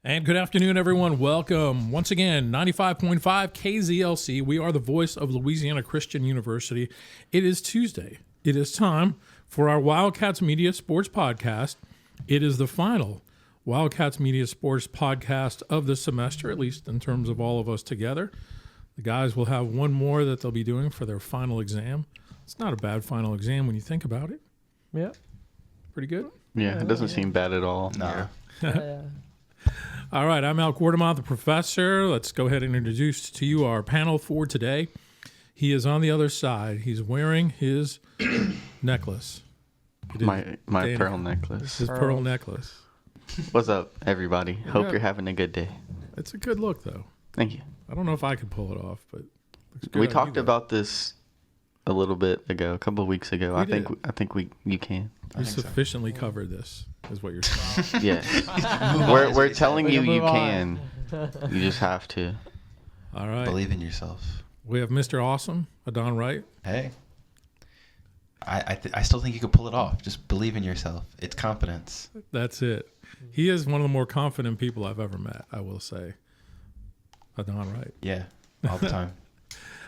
And good afternoon, everyone. Welcome once again, 95.5 KZLC. We are the voice of Louisiana Christian University. It is Tuesday. It is time for our Wildcats Media Sports Podcast. It is the final Wildcats Media Sports Podcast of the semester, at least in terms of all of us together. The guys will have one more that they'll be doing for their final exam. It's not a bad final exam when you think about it. Yeah. Pretty good? Yeah, it doesn't seem bad at all. No. Yeah. All right, I'm Al Quartermont, the professor. Let's go ahead and introduce to you our panel for today. He is on the other side. He's wearing his necklace. My pearl necklace. His pearl necklace. What's up, everybody? Hope you're having a good day. It's a good look, though. Thank you. I don't know if I could pull it off, but it looks good. We talked about this a little bit ago, a couple of weeks ago. I think you can. We sufficiently covered this, is what you're saying. Yeah. we're telling you can. You just have to. All right. Believe in yourself. We have Mr. Awesome, Adán Wright. Hey. I still think you could pull it off. Just believe in yourself. It's confidence. That's it. He is one of the more confident people I've ever met, I will say. Adán Wright. Yeah, all the time.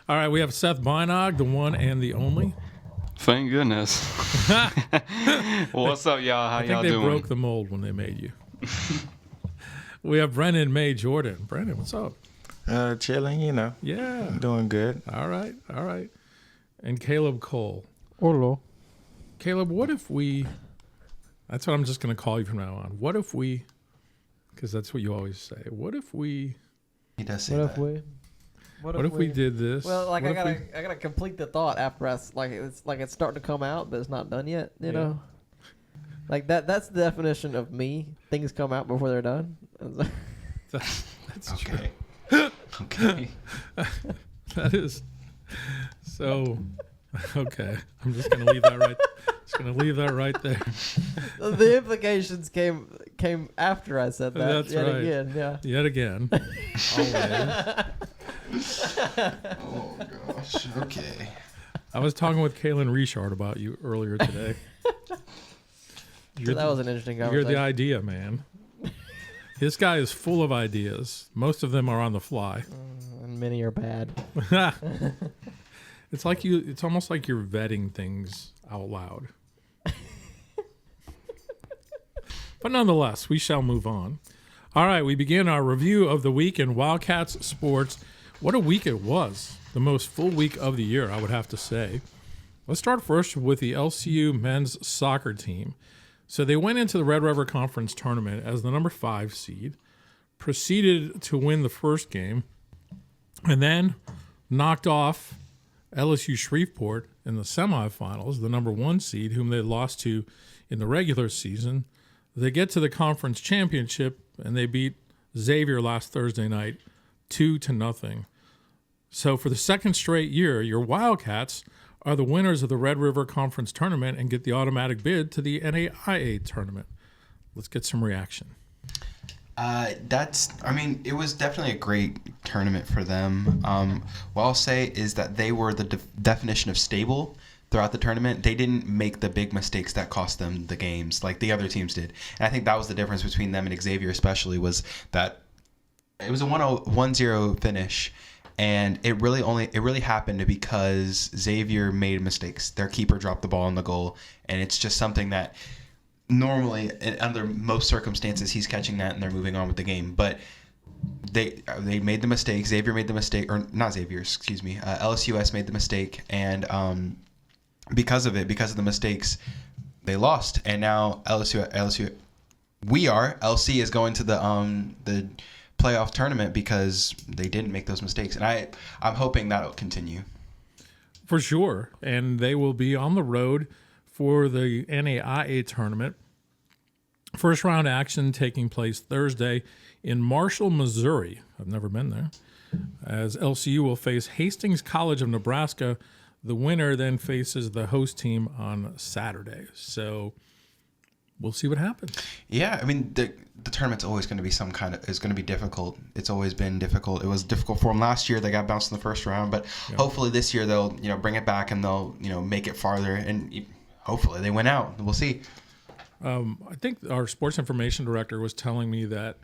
All right, we have Seth Bynog, the one and the only. Thank goodness. What's up, y'all? How I y'all think they doing? broke the mold when they made you. We have Brennan Maye-Jordan. Brennan, what's up? Chilling, Yeah. doing good. All right. And Caleb Cole. Hello. Caleb, what if we... That's what I'm just going to call you from now on. What if we... Because that's what you always say. What if we... He does say What that. if we? What if we did this? Well, like What I if gotta complete the thought after it's starting to come out, but it's not done yet. You know, like that's the definition of me. Things come out before they're done. That's Okay. true. Okay. That is... So... Okay. I'm just going to leave that right... Just going to leave that right there. The implications came after I said that. That's yet right. Again, yeah. Yet again. Always. Oh, gosh. Okay. I was talking with Kaylin Richard about you earlier today. So that was an interesting You're conversation. the idea man. This guy is full of ideas. Most of them are on the fly. And many are bad. It's almost like you're vetting things out loud. But nonetheless, we shall move on. All right, we begin our review of the week in Wildcats sports. What a week it was. The most full week of the year, I would have to say. Let's start first with the LCU men's soccer team. So they went into the Red River Conference tournament as the number 5 seed, proceeded to win the first game, and then knocked off LSU Shreveport in the semifinals, the number 1 seed, whom they lost to in the regular season. They get to the conference championship, and they beat Xavier last Thursday night 2-0. So for the second straight year, your Wildcats are the winners of the Red River Conference tournament and get the automatic bid to the NAIA tournament. Let's get some reaction. It was definitely a great tournament for them. What I'll say is that they were the definition of stable throughout the tournament. They didn't make the big mistakes that cost them the games like the other teams did. And I think that was the difference between them and Xavier especially, was that it was a 1-0 finish. And it really happened because Xavier made mistakes. Their keeper dropped the ball in the goal. And it's just something that normally, under most circumstances, he's catching that and they're moving on with the game. But they made the mistake. Xavier made the mistake, or not Xavier, excuse me. LSUS made the mistake, and because of the mistakes, they lost. And now LC is going to the playoff tournament because they didn't make those mistakes, and I'm hoping that'll continue. For sure, and they will be on the road for the NAIA tournament. First round action taking place Thursday in Marshall, Missouri. I've never been there. As LCU will face Hastings College of Nebraska. The winner then faces the host team on Saturday. So we'll see what happens. Yeah, I mean, the tournament's always going to be it's going to be difficult. It's always been difficult. It was difficult for them last year. They got bounced in the first round, but hopefully this year they'll, bring it back and they'll, make it farther, and hopefully they win out. We'll see. I think our sports information director was telling me that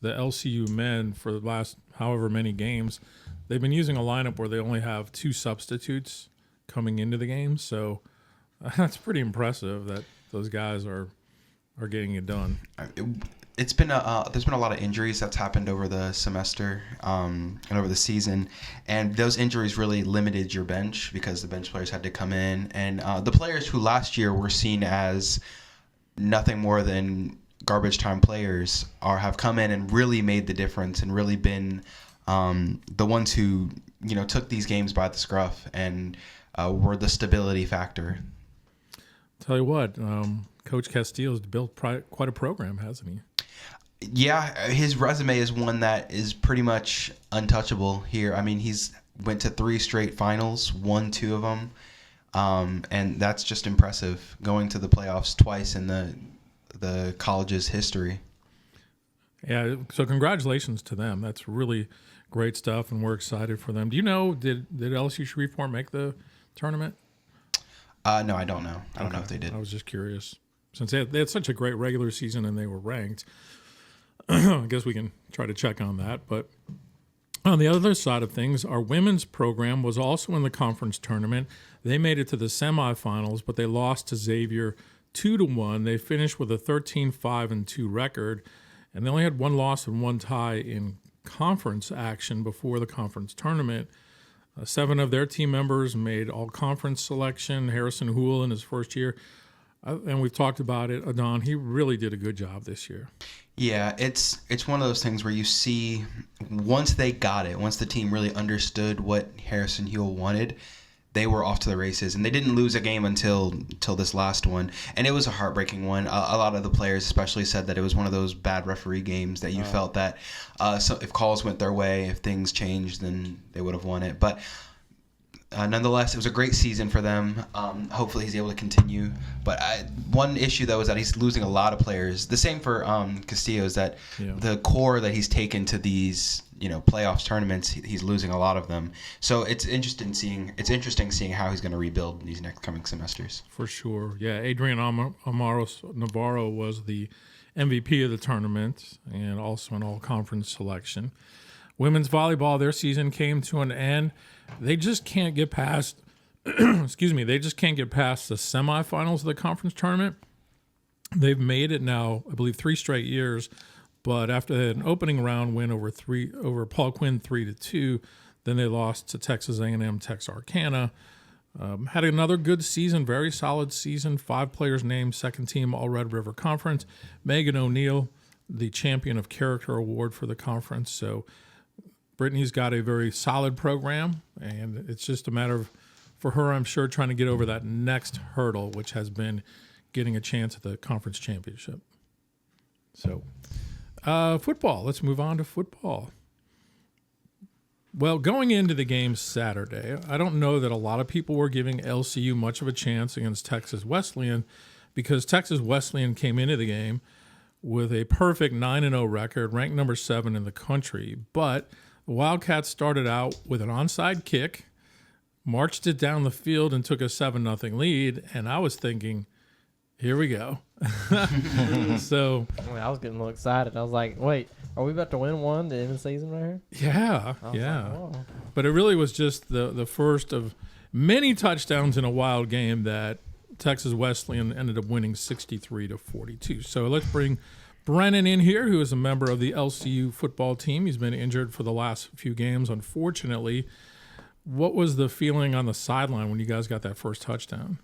the LCU men for the last however many games, they've been using a lineup where they only have 2 substitutes coming into the game. So that's pretty impressive that those guys are getting it done. It's been there's been a lot of injuries that's happened over the semester and over the season, and those injuries really limited your bench because the bench players had to come in, and the players who last year were seen as nothing more than garbage time players have come in and really made the difference and really been the ones who took these games by the scruff and were the stability factor. Tell you what, Coach Castillo's built quite a program, hasn't he? Yeah, his resume is one that is pretty much untouchable here. I mean, he's went to 3 straight finals, won 2 of them, and that's just impressive. Going to the playoffs twice in the college's history. Yeah, so congratulations to them. That's really great stuff, and we're excited for them. Do you know, did LSU Shreveport make the tournament? No, I don't know. I don't know if they did. I was just curious. Since they had such a great regular season and they were ranked, I guess we can try to check on that. But on the other side of things, our women's program was also in the conference tournament. They made it to the semifinals, but they lost to Xavier 2-1. They finished with a 13-5-2 record, and they only had 1 loss and 1 tie in conference action before the conference tournament. 7 of their team members made all-conference selection. Harrison Houle in his first year. And we've talked about it, Adán. He really did a good job this year. Yeah, it's one of those things where you see once they got it, once the team really understood what Harrison Houle wanted, they were off to the races, and they didn't lose a game until this last one, and it was a heartbreaking one. A lot of the players especially said that it was one of those bad referee games that you felt that so if calls went their way, if things changed, then they would have won it. But nonetheless, it was a great season for them. Hopefully he's able to continue. But one issue, though, is that he's losing a lot of players. The same for Castillo, is that the core that he's taken to these playoffs tournaments, he's losing a lot of them. So it's interesting seeing how he's going to rebuild these next coming semesters. For sure. Yeah, Adrian Amaros Navarro was the MVP of the tournament and also an all-conference selection. Women's volleyball, their season came to an end. They just can't get past they just can't get past the semifinals of the conference tournament. They've made it now, I believe, 3 straight years, but after an opening round win over Paul Quinn 3-2, then they lost to Texas A&M Texarkana. Had another good season, very solid season. 5 players named second team All Red River Conference. Megan O'Neill, the champion of character award for the conference. So Brittany's got a very solid program, and it's just a matter of, for her, I'm sure, trying to get over that next hurdle, which has been getting a chance at the conference championship. So, football. Let's move on to football. Well, going into the game Saturday, I don't know that a lot of people were giving LCU much of a chance against Texas Wesleyan, because Texas Wesleyan came into the game with a perfect 9-0 record, ranked number 7 in the country. But the Wildcats started out with an onside kick, marched it down the field, and took a 7-0 lead. And I was thinking, here we go. So I was getting a little excited. I was like, wait, are we about to win one to end the season right here? Yeah. Like, whoa. But it really was just the first of many touchdowns in a wild game that Texas Wesleyan ended up winning 63-42. So let's bring Brennan in here, who is a member of the LCU football team. He's been injured for the last few games, unfortunately. What was the feeling on the sideline when you guys got that first touchdown?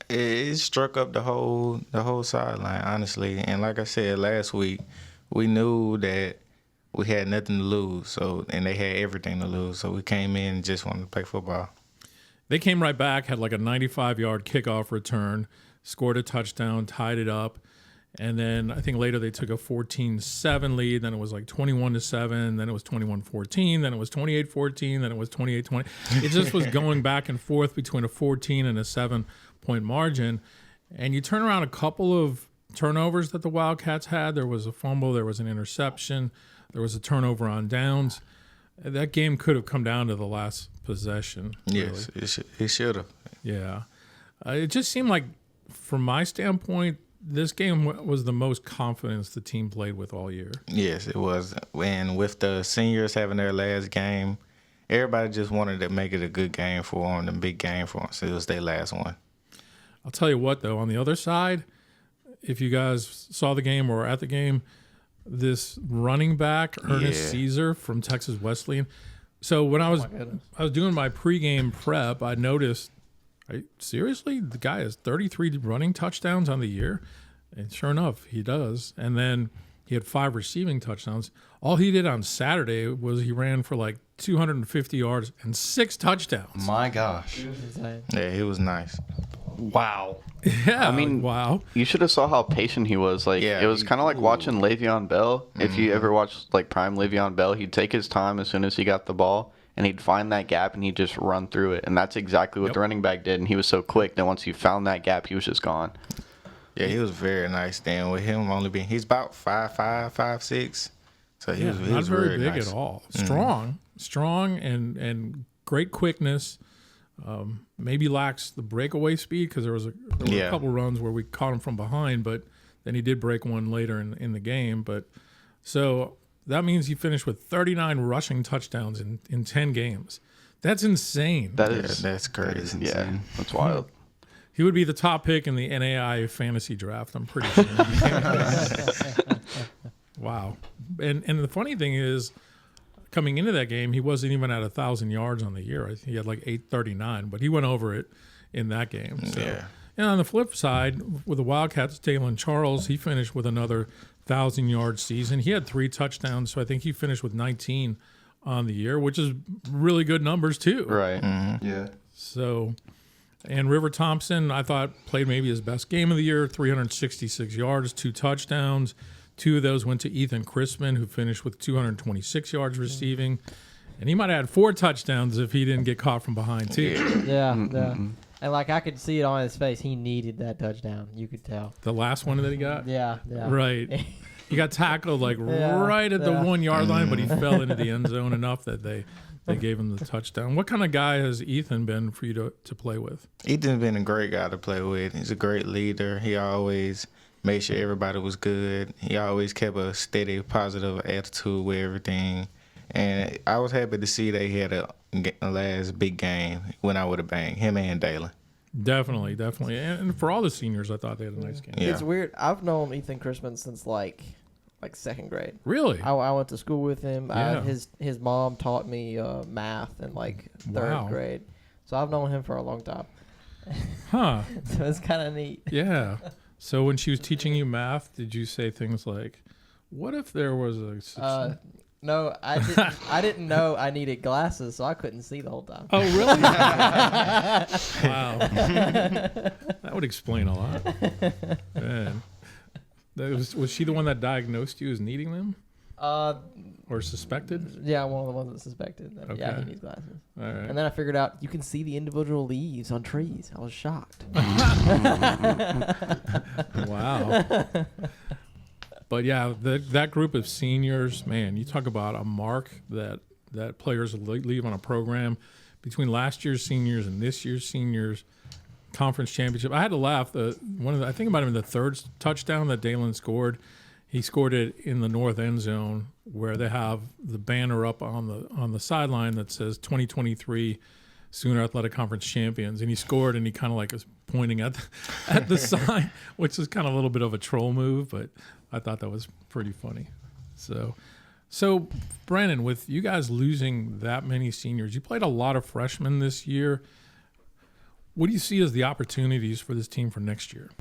It struck up the whole sideline, honestly. And like I said last week, we knew that we had nothing to lose, and they had everything to lose. So we came in and just wanted to play football. They came right back, had like a 95-yard kickoff return, scored a touchdown, tied it up. And then I think later they took a 14-7 lead. Then it was like 21-7. Then it was 21-14. Then it was 28-14. Then it was 28-20. It just was going back and forth between a 14 and a 7-point margin. And you turn around a couple of turnovers that the Wildcats had. There was a fumble. There was an interception. There was a turnover on downs. That game could have come down to the last possession. Really. Yes, it should have. Yeah. It just seemed like, from my standpoint, this game was the most confidence the team played with all year. Yes, it was. And with the seniors having their last game, everybody just wanted to make it a good game for them, a big game for them. So it was their last one. I'll tell you what, though, on the other side, if you guys saw the game or were at the game, this running back, Ernest Caesar from Texas Wesleyan. So when I was doing my pregame prep, I noticed, seriously, the guy has 33 running touchdowns on the year. And sure enough, he does. And then he had 5 receiving touchdowns. All he did on Saturday was he ran for like 250 yards and 6 touchdowns. My gosh. Yeah, he was nice. Wow. Yeah, I mean, wow. You should have saw how patient he was. Like, Yeah, it was kind of like watching Le'Veon Bell. If you ever watched like prime Le'Veon Bell, he'd take his time as soon as he got the ball, and he'd find that gap and he'd just run through it. And that's exactly what the running back did. And he was so quick that once he found that gap, he was just gone. Yeah, he was very nice. Then with him only being, he's about 5'5", 5'6". So he was not very big nice. at all. Strong, and great quickness. Maybe lacks the breakaway speed because there were a couple runs where we caught him from behind, but then he did break one later in the game. But so that means he finished with 39 rushing touchdowns in 10 games. That's insane. That's crazy. That is insane. Yeah, that's wild. He would be the top pick in the NAI fantasy draft, I'm pretty sure. Wow. And the funny thing is, coming into that game, he wasn't even at 1,000 yards on the year. He had like 839, but he went over it in that game. So. Yeah. And on the flip side, with the Wildcats, Dalen Charles, he finished with another 1,000-yard season. He had 3 touchdowns, so I think he finished with 19 on the year, which is really good numbers too. Right. Mm-hmm. Yeah. So, and River Thompson, I thought played maybe his best game of the year, 366 yards, 2 touchdowns. 2 of those went to Ethan Crispin, who finished with 226 yards receiving. And he might have had 4 touchdowns if he didn't get caught from behind, too. Yeah. And, like, I could see it on his face. He needed that touchdown. You could tell. The last one that he got? Yeah. Right. He got tackled, like, right at the 1-yard line, but he fell into the end zone enough that they gave him the touchdown. What kind of guy has Ethan been for you to play with? Ethan's been a great guy to play with. He's a great leader. He always made sure everybody was good. He always kept a steady, positive attitude with everything. And I was happy to see that he had a last big game. Went out with a bang, him and Dalen. Definitely. And for all the seniors, I thought they had a nice game. Yeah. It's weird. I've known Ethan Crispin since like 2nd grade. Really? I went to school with him. Yeah. His mom taught me math in like 3rd grade. So I've known him for a long time. Huh. So it's kind of neat. Yeah. So when she was teaching you math, did you say things like, what if there was a... No, I didn't know I needed glasses, so I couldn't see the whole time. Oh, really? Wow. That would explain a lot. Man. Was she the one that diagnosed you as needing them? Or suspected? Yeah, I'm one of the ones that suspected that. Yeah, Okay. he needs glasses. All right. And then I figured out you can see the individual leaves on trees. I was shocked. Wow. But yeah, that group of seniors, man, you talk about a mark that players leave on a program. Between last year's seniors and this year's seniors, conference championship. I had to laugh. I think it might have been the 3rd touchdown that Dalen scored. He scored it in the north end zone where they have the banner up on the sideline that says 2023 Sooner Athletic Conference champions, and he scored, and he kind of like was pointing at the sign, which is kind of a little bit of a troll move, but I thought that was pretty funny. So Brennan, with you guys losing that many seniors, you played a lot of freshmen this year. What do you see as the opportunities for this team for next year?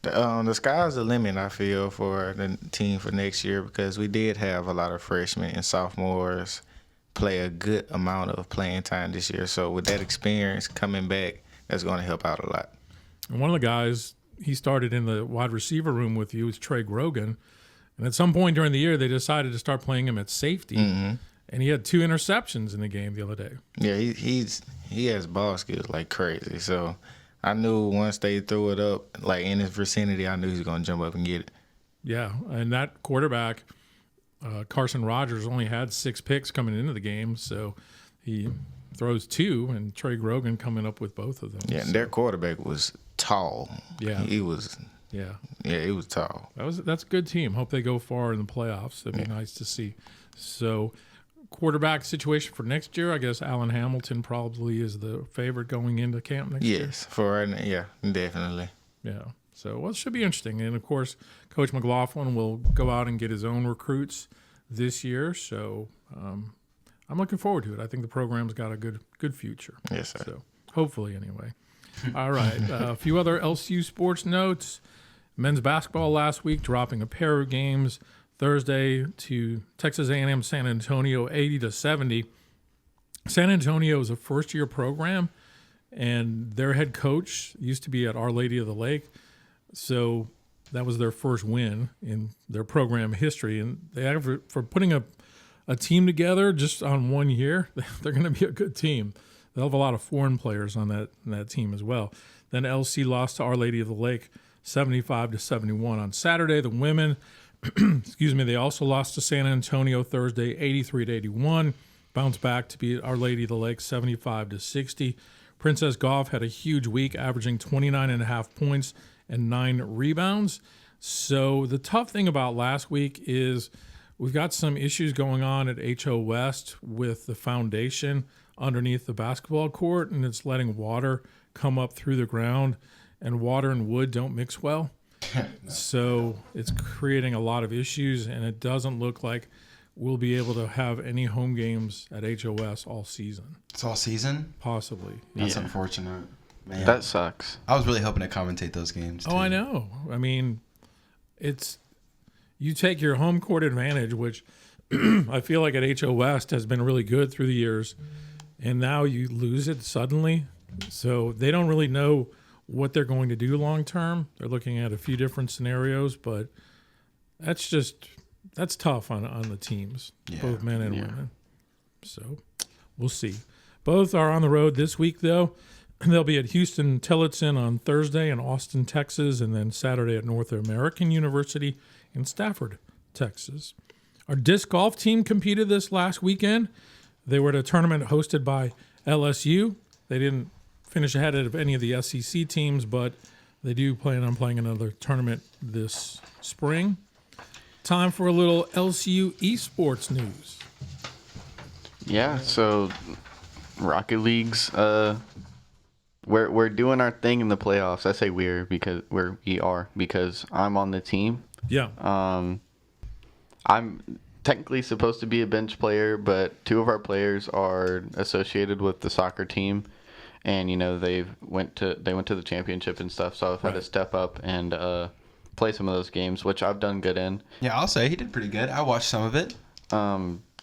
The sky's the limit, I feel, for the team for next year because we did have a lot of freshmen and sophomores play a good amount of playing time this year. So with that experience coming back, that's going to help out a lot. And one of the guys, he started in the wide receiver room with you, is Trey Grogan. And at some point during the year, they decided to start playing him at safety. Mm-hmm. And he had 2 interceptions in the game the other day. Yeah, he has ball skills like crazy. So I knew once they threw it up, like in his vicinity, I knew he was going to jump up and get it. Yeah, and that quarterback, Carson Rogers, only had 6 picks coming into the game, so he throws 2, and Trey Grogan coming up with both of them. Yeah, and their quarterback was tall. Yeah. He was Yeah. Yeah, it was tall. That's a good team. Hope they go far in the playoffs. That'd be nice to see. So, quarterback situation for next year, I guess Allen Hamilton probably is the favorite going into camp next year. Yes, for right now, yeah, definitely. Yeah. So, well, it should be interesting. And, of course, Coach McLaughlin will go out and get his own recruits this year. So, I'm looking forward to it. I think the program's got a good future. Yes, sir. So, hopefully, anyway. All right. A few other LSU sports notes. Men's basketball last week dropping a pair of games. Thursday to Texas A&M San Antonio 80-70. San Antonio is a first-year program, and their head coach used to be at Our Lady of the Lake. So that was their first win in their program history. And they have, for putting a team together just on 1 year, they're going to be a good team. They'll have a lot of foreign players on that team as well. Then LC lost to Our Lady of the Lake 75-71 on Saturday. The women, they also lost to San Antonio Thursday 83-81. Bounced back to beat Our Lady of the Lake 75-60. Princess Golf had a huge week, averaging 29.5 points and 9 rebounds. So the tough thing about last week is we've got some issues going on at HO West with the foundation underneath the basketball court, and it's letting water come up through the ground, and water and wood don't mix well. So it's creating a lot of issues, and it doesn't look like we'll be able to have any home games at HOS all season. It's all season? Possibly. That's unfortunate. Man. That sucks. I was really hoping to commentate those games, too. Oh, I know. I mean, you take your home court advantage, which I feel like at HO West has been really good through the years, and now you lose it suddenly. So they don't really know what they're going to do long term. They're looking at a few different scenarios, but that's tough on the teams, both men and women. So we'll see. Both are on the road this week, though. They'll be at Houston Tillotson on Thursday in Austin, Texas, and then Saturday at North American University in Stafford, Texas. Our disc golf team competed this last weekend. They were at a tournament hosted by LSU. They didn't finish ahead of any of the SEC teams, but they do plan on playing another tournament this spring. Time for a little LCU esports news. Yeah, so Rocket League's we're doing our thing in the playoffs. I say we are because I'm on the team. Yeah. I'm technically supposed to be a bench player, but 2 of our players are associated with the soccer team, and they went to the championship and stuff. So I've had to step up and play some of those games, which I've done good in. Yeah, I'll say he did pretty good. I watched some of it.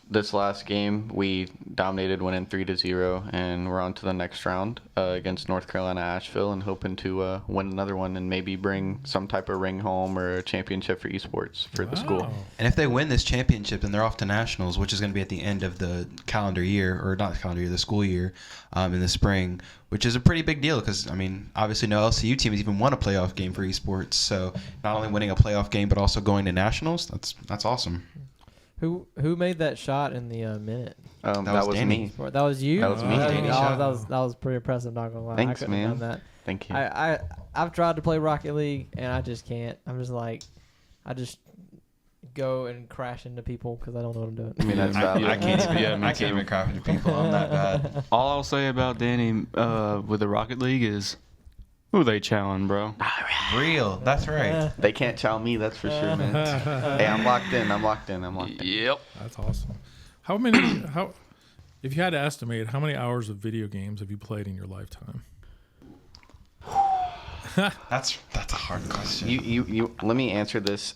This last game we dominated, winning 3-0, and we're on to the next round against North Carolina Asheville, and hoping to win another one and maybe bring some type of ring home or a championship for esports for the school. And if they win this championship, then they're off to nationals, which is going to be at the end of the calendar year, or not the calendar year, the school year, in the spring, which is a pretty big deal because, obviously no LCU team has even won a playoff game for esports. So not only winning a playoff game, but also going to nationals, that's awesome. Who made that shot in the minute? That was me. That was you? That was me. That was pretty impressive, not gonna lie. Thanks, I couldn't man. have done that. Thank you. I've tried to play Rocket League and I just can't. I'm just like, I just go and crash into people because I don't know what I'm doing. I mean, that's valid. I can't even crash into people. I'm that bad. All I'll say about Danny with the Rocket League is, who they challenge, bro? Real. That's right. They can't chow me, that's for sure, man. Hey, I'm locked in. Yep. That's awesome. If you had to estimate, how many hours of video games have you played in your lifetime? That's a hard question. You let me answer this.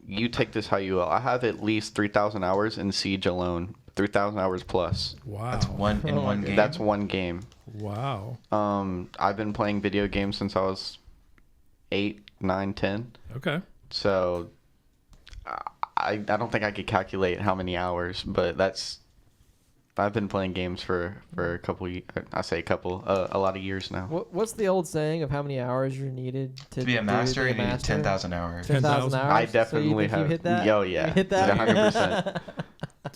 You take this how you will. I have at least 3,000 hours in Siege alone. 3,000 hours plus. Wow. That's one game. That's one game. Wow. I've been playing video games since I was 8, 9, 10. Okay. So I don't think I could calculate how many hours, but I've been playing games for a couple. I say a lot of years now. What's the old saying of how many hours you're needed to be a master? be You need 10,000 hours. 10,000 hours. I definitely so you have. hit that? Yo, yeah. You hit that? 100%.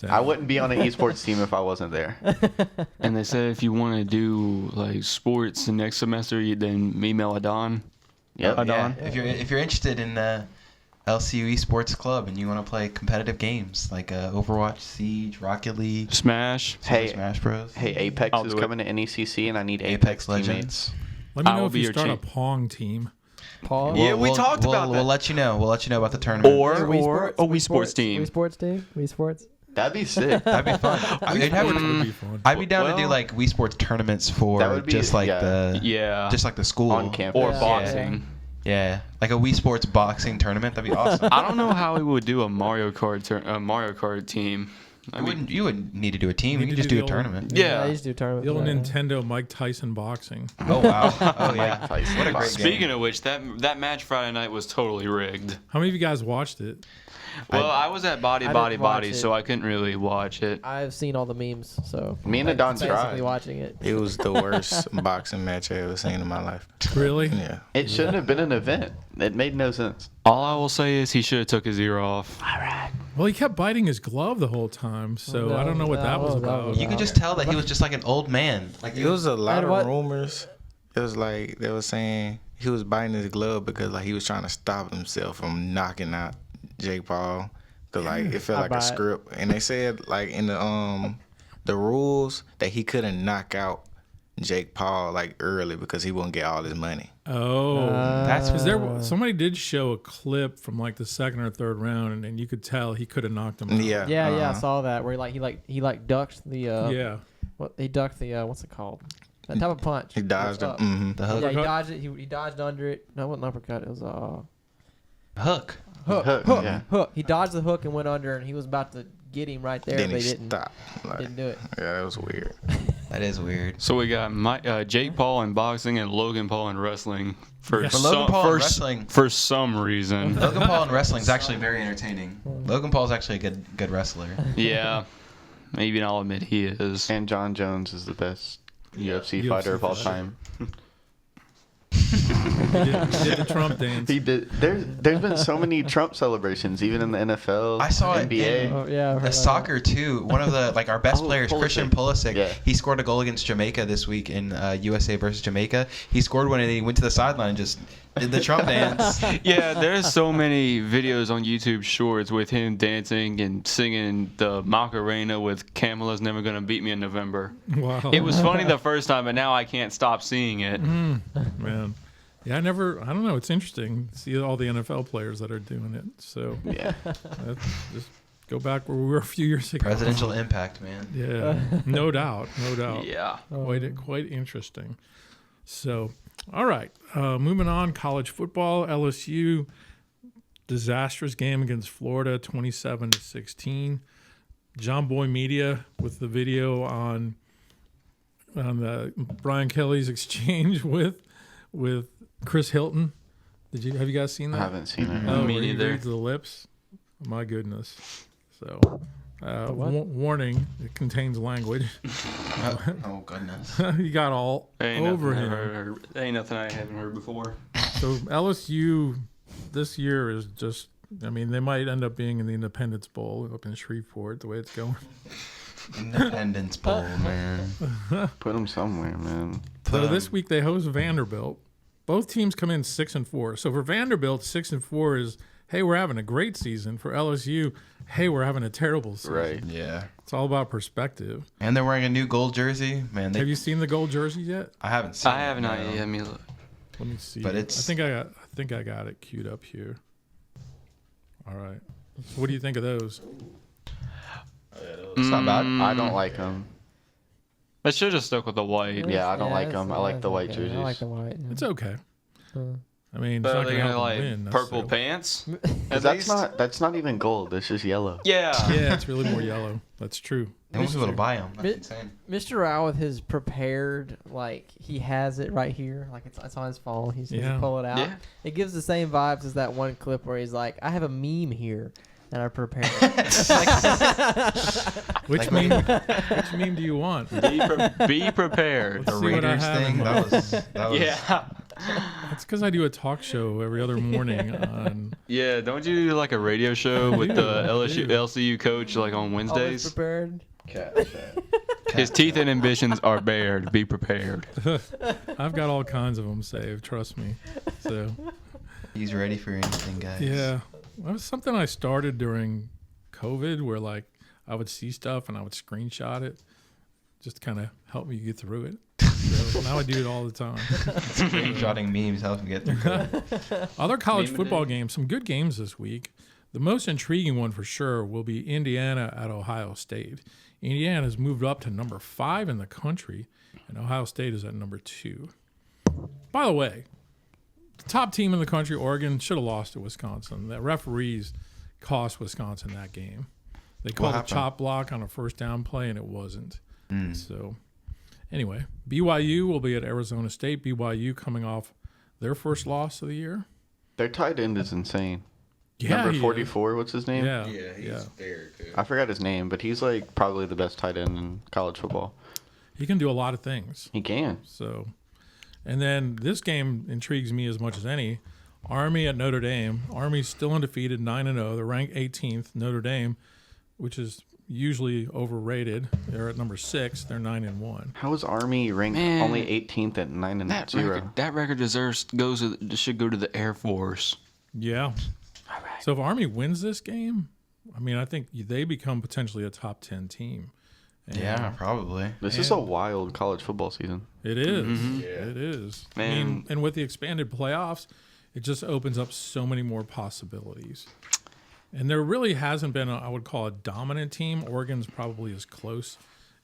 I wouldn't be on an esports team if I wasn't there. And they said if you want to do like sports the next semester, you then email Adán. Yep. Adán. If you're interested in LCU Esports Club and you want to play competitive games like Overwatch, Siege, Rocket League, Smash. Hey, Smash Bros. Hey, Apex I'll is do it. coming to NECC, and I need Apex Apex Legends. teammates. Let me I know will if be you your start a champ. Pong team. Paul. Yeah, we talked about that. We'll let you know. We'll let you know about the tournament. Or a Wii Sports team. Wii Sports team. Wii Sports. That'd be sick. That'd be fun. Would be fun. I'd be down to do Well- like Wii Sports tournaments That for would be- just like yeah. Yeah. just like the school On campus. Or Yeah. boxing. Yeah, like a Wii Sports boxing tournament. That'd be awesome. I don't know how we would do a Mario Kart team. I mean, You wouldn't need to do a team. Need You to could just do do a the old- tournament. Yeah. I used to do tournaments. The old yeah. Nintendo Mike Tyson boxing. Oh wow. Oh yeah. Tyson What a great boxing. game. speaking of which, that match Friday night was totally rigged. How many of you guys watched it? Well, I was at Body I Body didn't watch Body, it. so I couldn't really watch it. I've seen all the memes, so Me and I'm Adán basically tried. watching it. It was the worst boxing match I ever seen in my life. Really? Yeah. It shouldn't have been an event. It made no sense. All I will say is he should have took his ear off. Well, he kept biting his glove the whole time, so I don't know what that was about. You could just tell that he was just like an old man. Like It was a lot And of what- rumors. It was like they were saying he was biting his glove because like he was trying to stop himself from knocking out Jake Paul. Cause like it felt I like buy a it. script, and they said like in the rules that he couldn't knock out Jake Paul like early because he wouldn't get all his money. Oh, That's because somebody did show a clip from like the second or third round, and you could tell he could have knocked him out. Yeah. Yeah, yeah, I uh-huh. saw that where he ducked the Yeah. he ducked the what's it called? That type of punch. He dodged him. Up. Mm-hmm. the hook. Yeah, he dodged it. He dodged under it. No, it wasn't an uppercut. It was Hook. hook. Yeah. Hook. He dodged the hook and went under, and he was about to get him right there. Then They he didn't. stopped. Like, Didn't do it. yeah, that was weird. That is weird. So we got Jake Paul in boxing and Logan Paul in wrestling for Yeah. But Logan Paul in wrestling. for some reason. Logan Paul in wrestling is actually very entertaining. Logan Paul is actually a good wrestler. Yeah, maybe I'll admit he is. And John Jones is the best UFC UFC fighter of all fighter. time. He did the Trump dance. He did. There's been so many Trump celebrations, even in the NFL, I saw it NBA. in- Oh yeah. I've heard about Soccer too. One of the our best Oh, players, Pulisic. Christian Pulisic. Yeah. He scored a goal against Jamaica this week in USA versus Jamaica. He scored one and he went to the sideline and just did the Trump dance. Yeah, there's so many videos on YouTube Shorts with him dancing and singing the Macarena with Kamala's Never Gonna Beat Me in November. Wow. It was funny the first time, but now I can't stop seeing it. Man. Yeah, I don't know. It's interesting to see all the NFL players that are doing it. So Yeah. just go back where we were a few years ago. Presidential impact, man. Yeah, no doubt. No doubt. Yeah. Quite interesting. So, all right. Moving on, college football, LSU, disastrous game against Florida, 27-16. John Boy Media with the video on the Brian Kelly's exchange with Chris Hilton. Have you guys seen that? I haven't seen it. Oh, Me where he neither. reads the lips. My goodness. So, what? warning, it contains language. Oh goodness. You got all Ain't over nothing, him. ain't nothing I haven't heard before. So LSU this year is just, I mean, they might end up being in the Independence Bowl up in Shreveport, the way it's going. Independence Bowl, man. Put them somewhere, man. So this week they host Vanderbilt. Both teams come in 6-4. So for Vanderbilt, 6-4 is, hey, we're having a great season. For LSU, hey, we're having a terrible season. Right. Yeah. It's all about perspective. And they're wearing a new gold jersey, man. Have you seen the gold jerseys yet? I haven't seen. I have it, not no. yet. Let me look. Let me see. But it's- I think I got it queued up here. All right. So what do you think of those? It's not bad. I don't like them. I should have stuck with the white. Yeah, I don't like it's- them. I like the white okay. jerseys. I like the white. It's okay. Uh, I mean, it's But not are going they to gonna help like them win. purple necessarily. pants? Because that's not even gold. It's just yellow. Yeah. Yeah, it's really more yellow. That's true. They want people to buy them. That's Bit- insane. Mr. Rao with his prepared, like he has it right here, like it's on his phone. He's Yeah. to pull it out. Yeah. It gives the same vibes as that one clip where he's like, "I have a meme here that I prepared." Which Like meme? Which meme do you want? Be prepared. Let's The see what I Raiders have thing. in That was. Yeah. That's because I do a talk show every other morning on. Yeah, don't you do like a radio show with the I do. LCU coach like on Always Wednesdays? prepared. Cat His teeth and ambitions are bared. Be prepared. I've got all kinds of them saved. Trust me. So He's ready for anything, guys. yeah, that was something I started during COVID, where like I would see stuff and I would screenshot it, just kind of help me get through it. So now I do it all the time. Screenshotting memes helps him get through. Other college football games, some good games this week. The most intriguing one for sure will be Indiana at Ohio State. Indiana has moved up to number 5 in the country, and Ohio State is at number 2. By the way, the top team in the country, Oregon, should have lost to Wisconsin. The referees cost Wisconsin that game. They called a happened? chop block on a first down play, and it wasn't. So, anyway, BYU will be at Arizona State. BYU coming off their first loss of the year. Their tight end is insane. Yeah, Number he is. 44, what's his name? Yeah, very good. I forgot his name, but he's like probably the best tight end in college football. He can do a lot of things. He can. So, and then this game intrigues me as much as any. Army at Notre Dame. Army's still undefeated, 9-0. They're ranked 18th. Notre Dame, which is usually overrated, they're at number 6. They're 9-1. How is Army ranked Man, only 18th at 9-0? That record should go to the Air Force. Yeah. So if Army wins this game, I mean, I think they become potentially a top 10 team. And Yeah, probably. This is a wild college football season. It is. It is. I mean, Man. and with the expanded playoffs, it just opens up so many more possibilities. And there really hasn't been, I would call a dominant team. Oregon's probably as close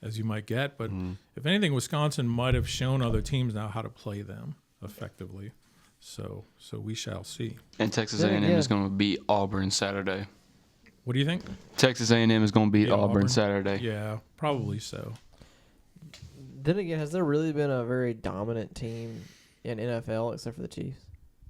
as you might get. But if anything, Wisconsin might have shown other teams now how to play them effectively. So we shall see. And Texas Then A&M again- is going to beat Auburn Saturday. What do you think? Texas A&M is going to beat Yeah, Auburn Saturday. Yeah, probably so. Then again, has there really been a very dominant team in NFL except for the Chiefs?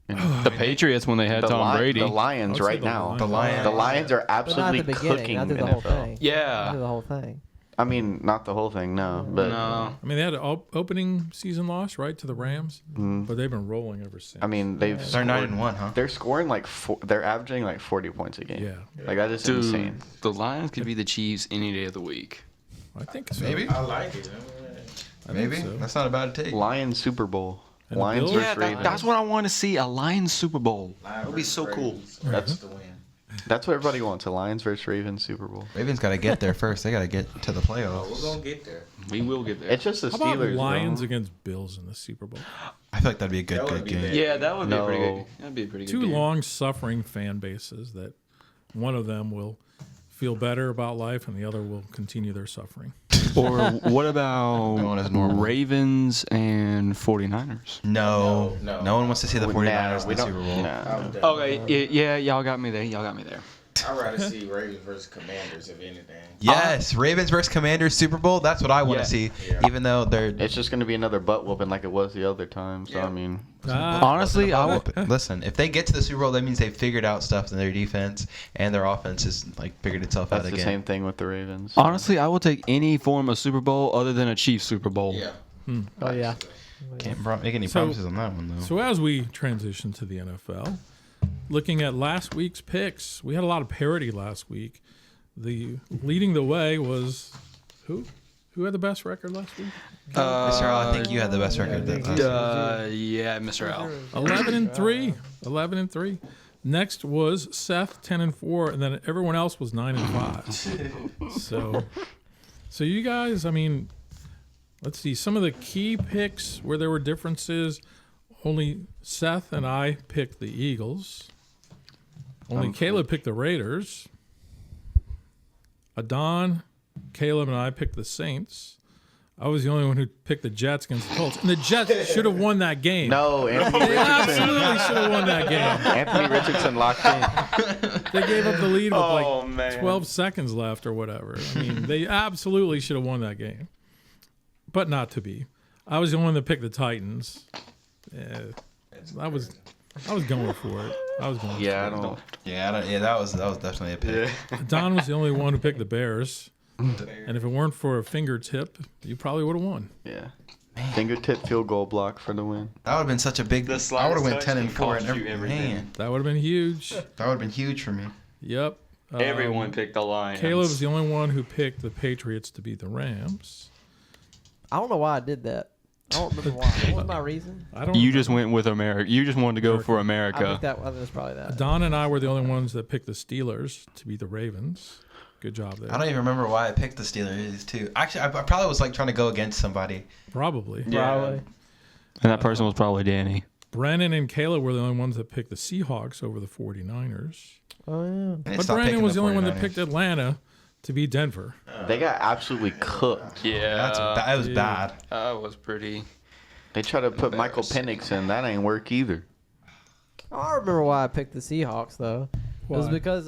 The Patriots when they had Tom Brady. The I Lions would say right the now. Lions. The Lions. The Lions are But not absolutely at the beginning, cooking not through the NFL. whole thing. Not Yeah. through the whole thing. I mean, not the whole thing, no. But No. I mean, they had an opening season loss, right, to the Rams, but they've been rolling ever since. I mean, they've They're scored, 9-1, huh? They're scoring like they're averaging like 40 points a game. Yeah. Like that is Dude, insane. the Lions could be the Chiefs any day of the week. I think so. Maybe. I like it. I think Maybe. so. That's not a bad take. Lions Super Bowl. And the Lions Bills? versus Ravens. That's what I want to see, a Lions Super Bowl. That would be so cool. That's the win. That's what everybody wants. A Lions versus Ravens Super Bowl. Ravens got to get there first. They got to get to the We're playoffs. gonna get there. We will get there. It's just the How about Steelers. Lions bro. against Bills in the Super Bowl? I feel like that'd be a good, That would good be game. bad. Yeah, that would be a pretty No. good. That'd be a pretty good Two game. long-suffering fan bases that one of them will feel better about life and the other will continue their suffering. Or what Going about as normal. Ravens and 49ers? No. No. No one wants to see the 49ers in we the don't. Super Bowl. Nah. Okay, yeah, y'all got me there. Y'all got me there. I'd rather see Ravens versus Commanders if anything. Yes, Ravens versus Commanders Super Bowl. That's what I want to Yeah. see. Yeah. Even though they're It's just going to be another butt whooping like it was the other time. So, Yeah. I mean, Honestly, I would. listen. If they get to the Super Bowl, that means they've figured out stuff in their defense and their offense has like figured itself that's out the again. same thing with the Ravens. Honestly, I will take any form of Super Bowl other than a Chiefs Super Bowl. Yeah. Oh yeah. Can't make any So- promises on that one though. So as we transition to the NFL, looking at last week's picks, we had a lot of parity last week. The leading the way was who? Who had the best record last week? Mr. Al, I think you had the best record. Yeah, Mr. Al. 11-3. 11-3. Next was Seth, 10-4, and then everyone else was 9-5. So you guys, I mean, let's see some of the key picks where there were differences. Only Seth and I picked the Eagles. Only Caleb picked the Raiders. Adán, Caleb, and I picked the Saints. I was the only one who picked the Jets against the Colts, and the Jets should have won that game. No, Anthony They Richardson. absolutely should have won that game. Anthony Richardson locked in. They gave up the lead with Oh, like man. 12 seconds left or whatever. I mean, they absolutely should have won that game, but not to be. I was the one that picked the Titans. Yeah, I was going for it. I was going. Yeah, I for it. don't. Yeah, that was definitely a pick. Don was the only one who picked the Bears, and if it weren't for a fingertip, you probably would have won. Yeah. Fingertip field goal block for the win. That would have been such a big. The I slightest would have went touch 10 can and 4 cost and you everything. man, That would have been huge. that would have been huge for me. Yep. Everyone picked the Lions. Caleb was the only one who picked the Patriots to beat the Rams. I don't know why I did that. I don't remember why. What was my reason? I don't. You just went with America. You just wanted to go for I America. think that was probably that. Don and I were the only ones that picked the Steelers to beat the Ravens. Good job there. I don't even remember why I picked the Steelers too. Actually, I probably was like trying to go against somebody. Probably. Probably. And that person was probably Danny. Brennan and Kayla were the only ones that picked the Seahawks over the 49ers. Oh, yeah. But Brennan was the only one that picked Atlanta to beat Denver. They got absolutely cooked. Yeah. That was bad. That was pretty. They tried to put Michael Penix in. That ain't work either. Oh, I remember why I picked the Seahawks, though. It was Why? because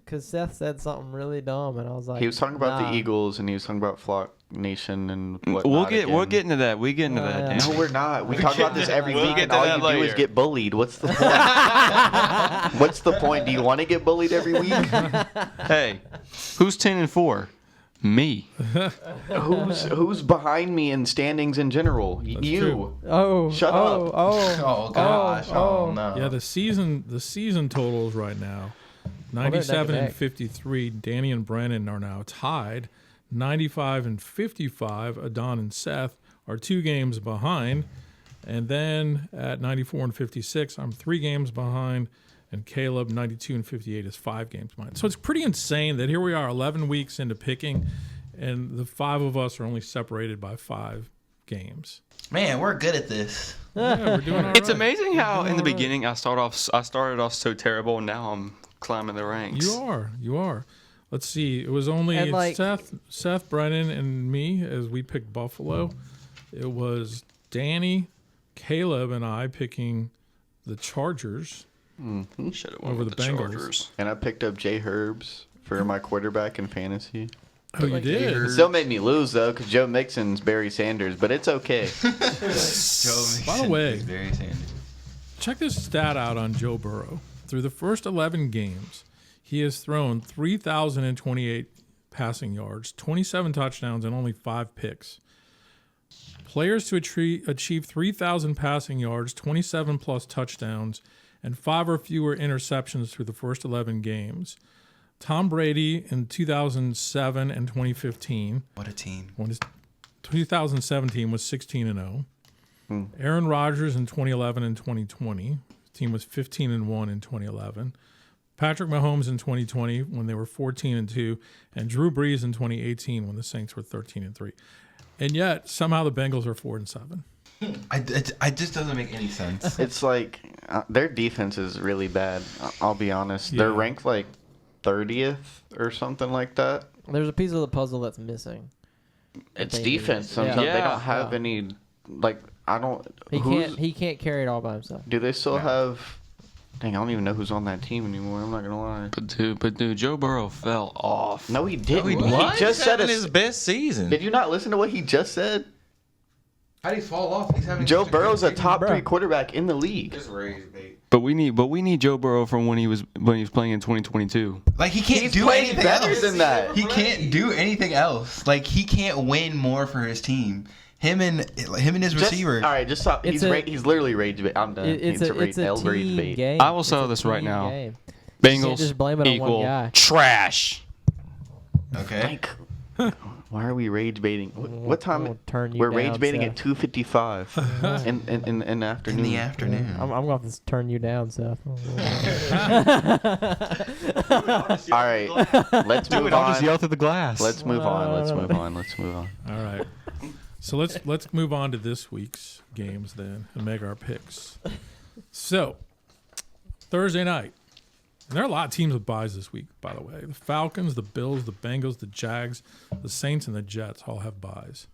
cause Seth said something really dumb, and I was like, He was talking about nah. the Eagles, and he was talking about Flock Nation and whatnot. We'll again. get into that. We get into that. yeah. Dan. No, we're not. We talk about this every We'll week, get and to all that you do is later. get bullied. What's the point? What's the point? Do you want to get bullied every week? Hey, who's 10-4? Me. Who's behind me in standings in general? You. true. Oh, Shut oh, up. Oh, Oh gosh. Oh, no. Yeah, the season totals right now, they're neck 97 and and neck. 53. Danny and Brennan are now tied. 95 and 55. Adán and Seth are 2 games behind. And then at 94 and 56, I'm 3 games behind. And Caleb, 92 and 58, is 5 games behind. So it's pretty insane that here we are 11 weeks into picking, and the 5 of us are only separated by 5 games. Man, we're good at this. Yeah, we're doing all It's right. amazing how in the beginning I started off so terrible, and now I'm climbing the ranks. You are. Let's see. It was only And, like- Seth, Brennan, and me as we picked Buffalo. It was Danny, Caleb, and I picking the Chargers. Should have went Over with the the Bengals. Chargers. And I picked up Jay Herbs for my quarterback in fantasy. Oh, you like did? It still made me lose, though, because Joe Mixon's Barry Sanders, but it's okay. By the way- Barry Sanders. Check this stat out on Joe Burrow. Through the first 11 games, he has thrown 3,028 passing yards, 27 touchdowns, and only 5 picks. Players to achieve 3,000 passing yards, 27 plus touchdowns, and 5 or fewer interceptions through the first 11 games. Tom Brady in 2007 and 2015. What a team. When his 2017 was 16 and 0. Aaron Rodgers in 2011 and 2020. His team was 15 and 1 in 2011. Patrick Mahomes in 2020 when they were 14 and 2, and Drew Brees in 2018 when the Saints were 13 and 3. And yet somehow the Bengals are 4 and 7. I just doesn't make any sense. It's like their defense is really bad. I'll be honest. They're Yeah. ranked like 30th or something like that. There's a piece of the puzzle that's missing. It's They defense. need- Sometimes they Yeah. don't have any. Like I don't. He can't carry it all by himself. Do they still have? Dang, I don't even know who's on that team anymore. I'm not gonna lie. But dude, Joe Burrow fell off. No, he didn't. What? He just He's said having his best season. Did you not listen to what he just said? How did he fall off? He's having Joe such a great Burrow's a season. top Bro. 3 quarterback in the league. Just raised bait. But we need Joe Burrow from when he was playing in 2022. Like he can't He's do playing anything better else. than that. He can't do anything else. Like he can't win more for his team. Him and his receiver. All right, just stop. He's literally rage bait. I'm done. It's a rage team bait. game. I will It's sell a this right team now. game. You can't Bengals just blame it on one equal guy. trash. Okay. Like, why are we rage baiting? What time? We'll turn you We're down, rage baiting Seth. at 2:55 in the In afternoon. the afternoon. I'm going to have to turn you down, Seth. All right, let's move I'll just on. yell through the glass. Let's move on. Let's move on. Let's move on. All right. So let's move on to this week's games then and make our picks. So Thursday night. And there are a lot of teams with buys this week, by the way. The Falcons, the Bills, the Bengals, the Jags, the Saints, and the Jets all have buys.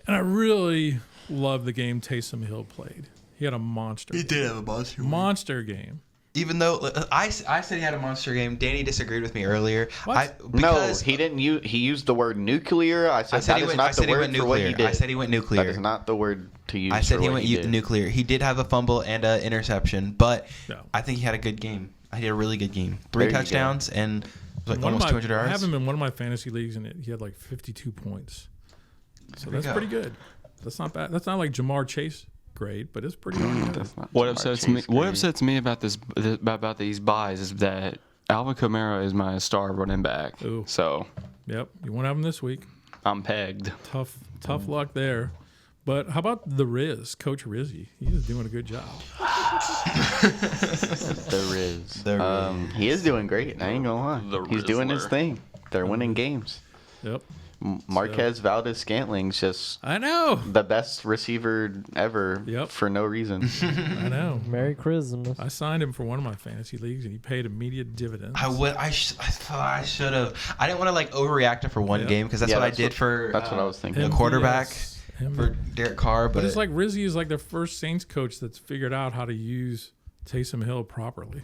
And I really love the game Taysom Hill played. He had a monster. He did have a monster game. Even though I said he had a monster game, Danny disagreed with me earlier. What? No, he didn't use. He used the word nuclear. I said, that is not the word for what he did. I said he went nuclear. That is not the word to use. I said for he what went did. nuclear. He did have a fumble and an interception, but No. I think he had a good game. He had a really good game. There 3 you go. touchdowns and like One of almost my- 200 yards. I have him in one of my fantasy leagues, and he had like 52 points. So There you that's go. pretty good. That's not bad. That's not like Jamar Chase grade, but it's pretty darn good. That's not What Jamar upsets Chase me? What grade. upsets me about about these buys is that Alvin Kamara is my star running back. Ooh. So Yep. You won't have him this week. I'm pegged. Tough luck there. But how about the Riz, Coach Rizzy? He's doing a good job. The Riz. He is doing great. I ain't gonna lie. He's doing his thing. They're winning games. Yep. Marquez Valdez-Scantling's just I know. the best receiver ever for no reason. I know. Merry Christmas. I signed him for one of my fantasy leagues, and he paid immediate dividends. I thought I should have. I didn't want to like overreact it for one game because that's what I did for. That's what I was thinking. The quarterback MVS. for Derek Carr, But it's like Rizzy is like the first Saints coach that's figured out how to use Taysom Hill properly.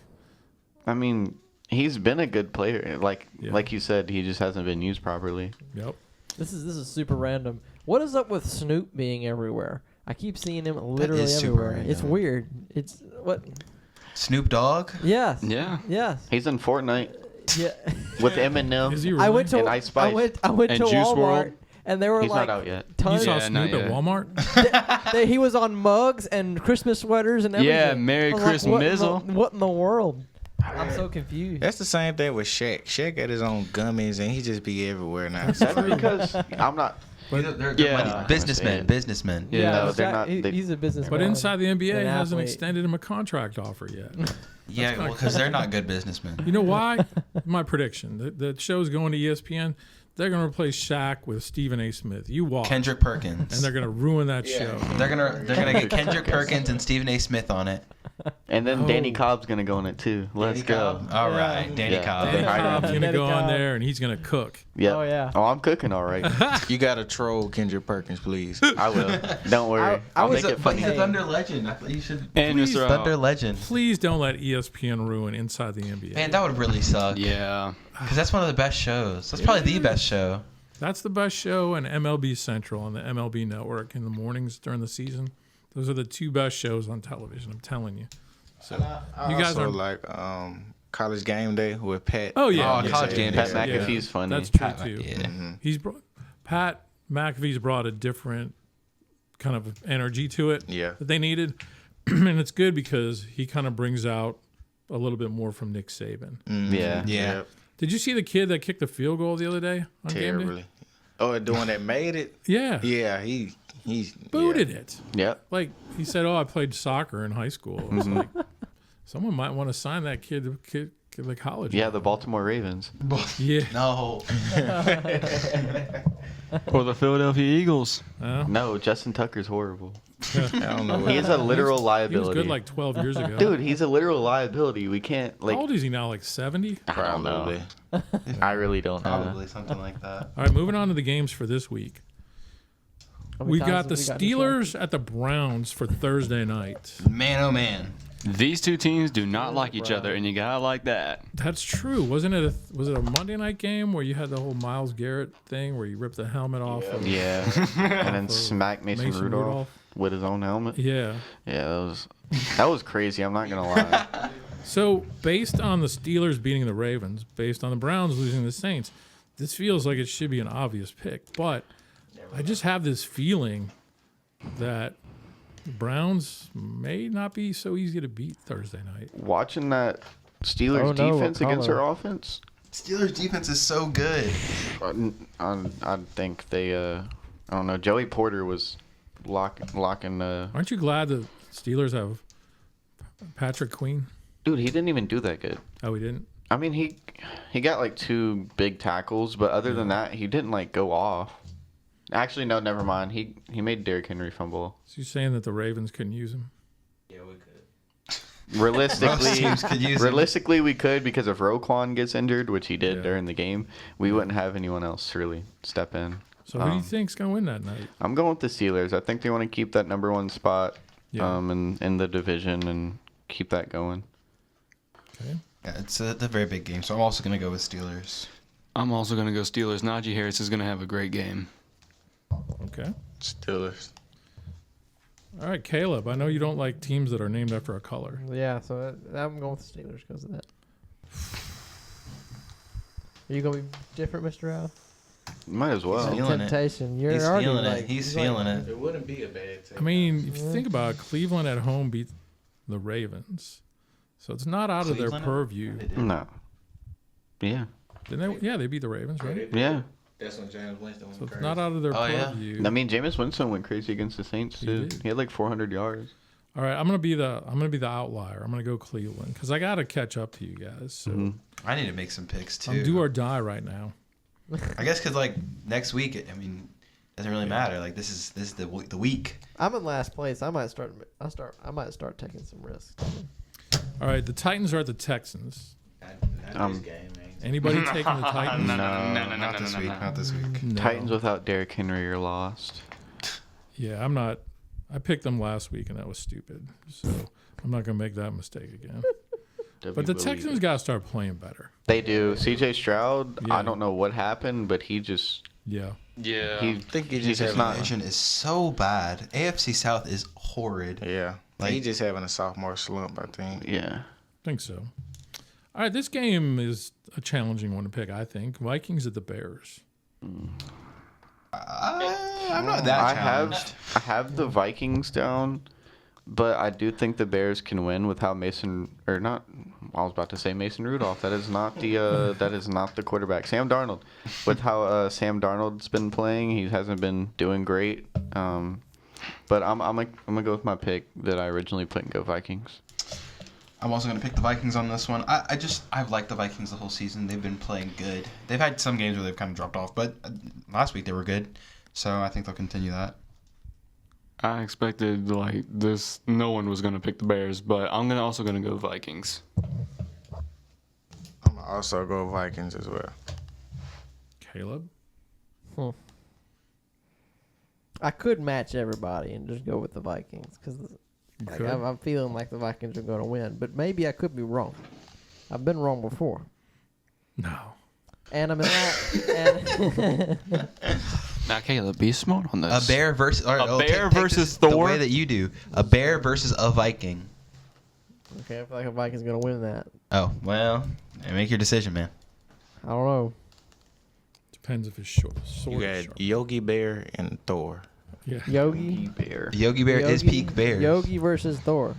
I mean, he's been a good player. Like you said, he just hasn't been used properly. Yep. This is super random. What is up with Snoop being everywhere? I keep seeing him literally is super everywhere. random. It's weird. It's what? Snoop Dogg. Yes. Yeah. Yes. He's in Fortnite Yeah. with Eminem. Is he really? I went to And Ice Spice. I went And to Juice Walmart WRLD? and they were He's like not out yet. You tons. saw Yeah, Snoop not at yet. Walmart? He was on mugs and Christmas sweaters and everything. Yeah, Merry I was like, Christmas. what in the world? I'm so confused. That's the same thing with Shaq. Shaq got his own gummies, and he just be everywhere now. That's because I'm not. They're Yeah. money. Businessmen. Yeah. No, they're Shaq- not. he- he's a businessman. But inside the NBA An hasn't athlete. extended him a contract offer yet. Yeah, well, because they're not good businessmen. You know why? My prediction. The show's going to ESPN. They're going to replace Shaq with Stephen A. Smith. You watch. Kendrick Perkins. And they're going to ruin that show. They're gonna get Kendrick Perkins and Stephen A. Smith on it. And then Danny Cobb's gonna go in it too. Let's go. All right, Danny Yeah. Cobb. Dan Cobb's going to Danny go on Cobb. there, and he's going to cook. Yeah. Oh, yeah. Oh, I'm cooking all right. You gotta troll Kendrick Perkins, please. I will. Don't worry. I I'll was make it funny. He's a Thunder legend. I thought you should. And Please, Mr. Thunder legend. Please don't let ESPN ruin Inside the NBA. Man, that would really suck. Yeah. Because that's one of the best shows. That's probably the best show. That's the best show, and MLB Central on the MLB Network in the mornings during the season. Those are the two best shows on television, I'm telling you. So I you guys also are like College Game Day with Pat. Oh yeah, Oh, College Game Day. Pat McAfee's funny. That's true Pat, too. yeah. He's Pat McAfee's brought a different kind of energy to it Yeah. that they needed, and it's good because he kind of brings out a little bit more from Nick Saban. Yeah. Yeah. Did you see the kid that kicked the field goal the other day on game day? Terribly. Oh, the one that made it? Yeah, Yeah, he's booted it. Yep. Like he said, "Oh, I played soccer in high school." It was like someone might want to sign that kid to the college. Yeah, the Baltimore Ravens. Yeah. No. Or the Philadelphia Eagles. No, Justin Tucker's horrible. I don't know. He is a literal He was liability. good like 12 years ago. Dude, he's a literal liability. We can't How like. old is he now? Like 70? I don't know. Probably. I really don't know. Probably something like that. All right, moving on to the games for this week. How many We times got the have Steelers at the Browns for Thursday night. Man, oh man. These two teams do not like each other, and you gotta like that. That's true. Wasn't it? Was it a Monday night game where you had the whole Myles Garrett thing where you ripped the helmet off? Of, Yeah. And then smack Mason Rudolph with his own helmet. Yeah. Yeah, that was crazy. I'm not gonna lie. So based on the Steelers beating the Ravens, based on the Browns losing the Saints, this feels like it should be an obvious pick. But I just have this feeling that the Browns may not be so easy to beat Thursday night. Watching that Steelers Oh, no, defense against color. our offense, Steelers defense is so good. I think they. I don't know. Joey Porter was locking. Aren't you glad the Steelers have Patrick Queen? Dude, he didn't even do that good. Oh, he didn't? I mean, he got like 2 big tackles, but other than that, he didn't like go off. Actually, no, never mind. He made Derrick Henry fumble. So you're saying that the Ravens couldn't use him? Yeah, we could. Realistically, teams could use him. we could, because if Roquan gets injured, which he did Yeah. during the game, we wouldn't have anyone else to really step in. So who do you think's going to win that night? I'm going with the Steelers. I think they want to keep that number 1 spot Yeah. in the division and keep that going. Okay. Yeah, it's a very big game, so I'm also going to go with Steelers. I'm also gonna go Steelers. Najee Harris is gonna have a great game. Okay. Steelers. All right, Caleb, I know you don't like teams that are named after a color. Yeah, so I'm going with the Steelers because of that. Are you going to be different, Mr. Al? Might as well. He's feeling it. Temptation. You're He's already feeling like, it. He's like- feeling it. It wouldn't be a bad team. I mean, if you think about it, Cleveland at home beat the Ravens. So it's not out of their Cleveland? purview. No. Yeah. Didn't they? Yeah, they beat the Ravens, right? Yeah. That's when James Winston went So it's crazy. not out of their Oh, yeah. purview. I mean, Jameis Winston went crazy against the Saints He too. did. He had like 400 yards. All right, I'm gonna be the outlier. I'm gonna go Cleveland because I gotta catch up to you guys. So I need to make some picks too. I'm do or die right now. I guess because like next week, it doesn't really matter. Like this is the week. I'm in last place. I might start taking some risks. All right, the Titans are at the Texans. Not this game, man. Anybody taking the Titans? Not this week. Not this week. No. Titans without Derrick Henry are lost. Yeah, I'm not. I picked them last week, and that was stupid. So I'm not gonna make that mistake again. But the Texans gotta start playing better. They do. C.J. Stroud, Yeah. I don't know what happened, but he just Yeah. Yeah. he I think he he's just just having not. Division is so bad. AFC South is horrid. Yeah. Like- He just having a sophomore slump, I think. Yeah. I think so. All right, this game is a challenging one to pick. I think Vikings at the Bears. I'm not that I challenged. have the Vikings down, but I do think the Bears can win with how Mason or not. I was about to say Mason Rudolph. That is not the quarterback. Sam Darnold. With how Sam Darnold's been playing, he hasn't been doing great. But I'm gonna go with my pick that I originally put and go Vikings. I'm also going to pick the Vikings on this one. I've liked the Vikings the whole season. They've been playing good. They've had some games where they've kind of dropped off, but last week they were good. So I think they'll continue that. I expected like this. No one was gonna pick the Bears, but I'm also gonna go Vikings. I'm gonna also go Vikings as well. Caleb. I could match everybody and just go with the Vikings because could? I'm feeling like the Vikings are going to win, but maybe I could be wrong. I've been wrong before, No. and I'm in that. Now, Caleb, be smart on this. A bear versus bear versus this the Thor? way that you do. A bear versus a Viking. Okay, I feel like a Viking's going to win that. Oh well, make your decision, man. I don't know. Depends if it's short. You Sword is got sharp. Yogi Bear and Thor. Yeah. Yogi. Bear. Yogi Bear is peak bears. Yogi versus Thor.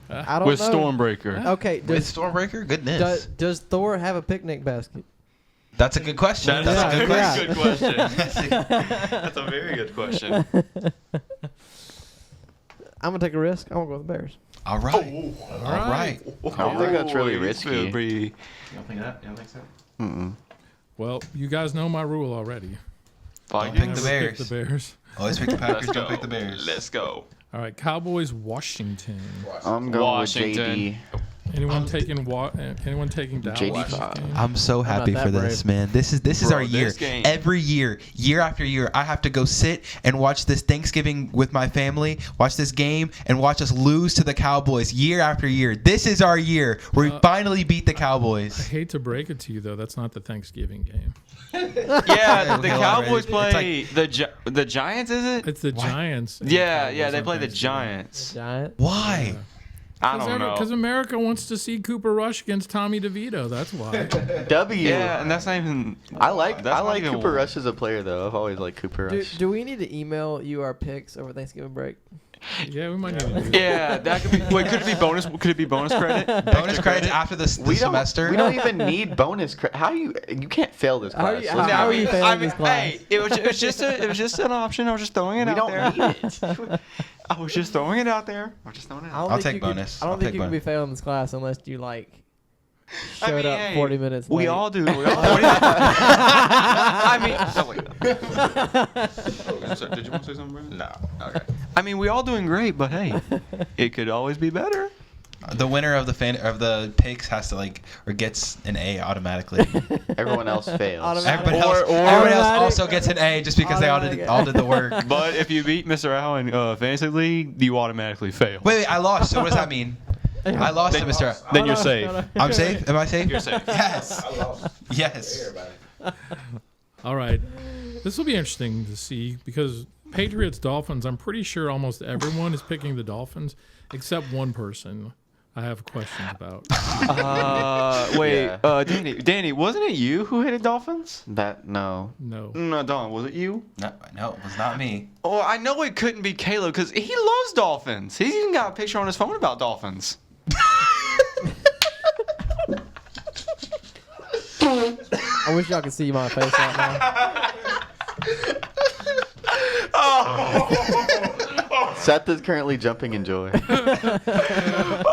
I don't With know. Stormbreaker. Okay, With does Stormbreaker, goodness. does Thor have a picnic basket? That's a good question. That's Yeah, a very yeah. good question. That's a very good question. I'm gonna take a risk. I'm gonna go with the Bears. All right. All right. I don't think that's really Oh, you risky. feel pretty- You don't think that? You don't think so? Mm-mm. Well, you guys know my rule already. Don't pick the Never Bears. pick the Bears. Always pick the Packers. Let's Don't go. pick the Bears. Let's go. All right, Cowboys, Washington. I'm going Washington. with JD. Anyone taking Dallas? JD5. Game? I'm so happy not for that this, brave. man. This is Bro, our year. this game- Every year after year, I have to go sit and watch this Thanksgiving with my family, watch this game, and watch us lose to the Cowboys year after year. This is our year where we finally beat the I Cowboys. hate to break it to you, though. That's not the Thanksgiving game. Yeah, the Okay, Cowboys already. play the Giants, is it? It's the Giants. and Yeah, Cowboys yeah, they on play the Thanksgiving. Giants. Giant. Why? I don't know. Because America wants to see Cooper Rush against Tommy DeVito. That's why. W. Yeah, and that's not even. I like That's not even Cooper one. Rush as a player though. I've always liked Cooper Rush. Do we need to email you our picks over Thanksgiving break? Yeah, we might need to do that. Yeah, that could be. Wait, could it be bonus? Could it be bonus credit? Bonus Extra credits after the semester. We don't even need bonus credit. How you can't fail this How class. you- Let's how be are you honest. failing this class? Hey, it was just an option. I was just throwing it We out there. don't need it. I was just throwing it out there. I was just throwing it out. I'll think take you could- bonus. I don't I'll think take you can be bonus. failing this class unless you like I showed mean, up hey, 40 minutes late. We all do. We all. I mean, oh, wait. Did you want to say something, Brennan? No. Okay. I mean, we all doing great, but hey, it could always be better. The winner of the picks has to or gets an A automatically. Everyone else fails. Automatic. Everybody else also gets an A just because they all did the work. But if you beat Mr. Al in Fantasy League, you automatically fail. Wait, I lost. So what does that mean? I lost to Mr. Then you're safe. I'm safe. Am I safe? You're safe. Yes. Yes. All right. This will be interesting to see because Patriots Dolphins, I'm pretty sure almost everyone is picking the Dolphins except one person I have questions about. Wait, Yeah. Danny, wasn't it you who hated Dolphins? No. No. No, Don, was it you? No, it was not me. Oh, I know it couldn't be Caleb because he loves Dolphins. He's even got a picture on his phone about Dolphins. I wish y'all could see my face right now. Seth is currently jumping in joy.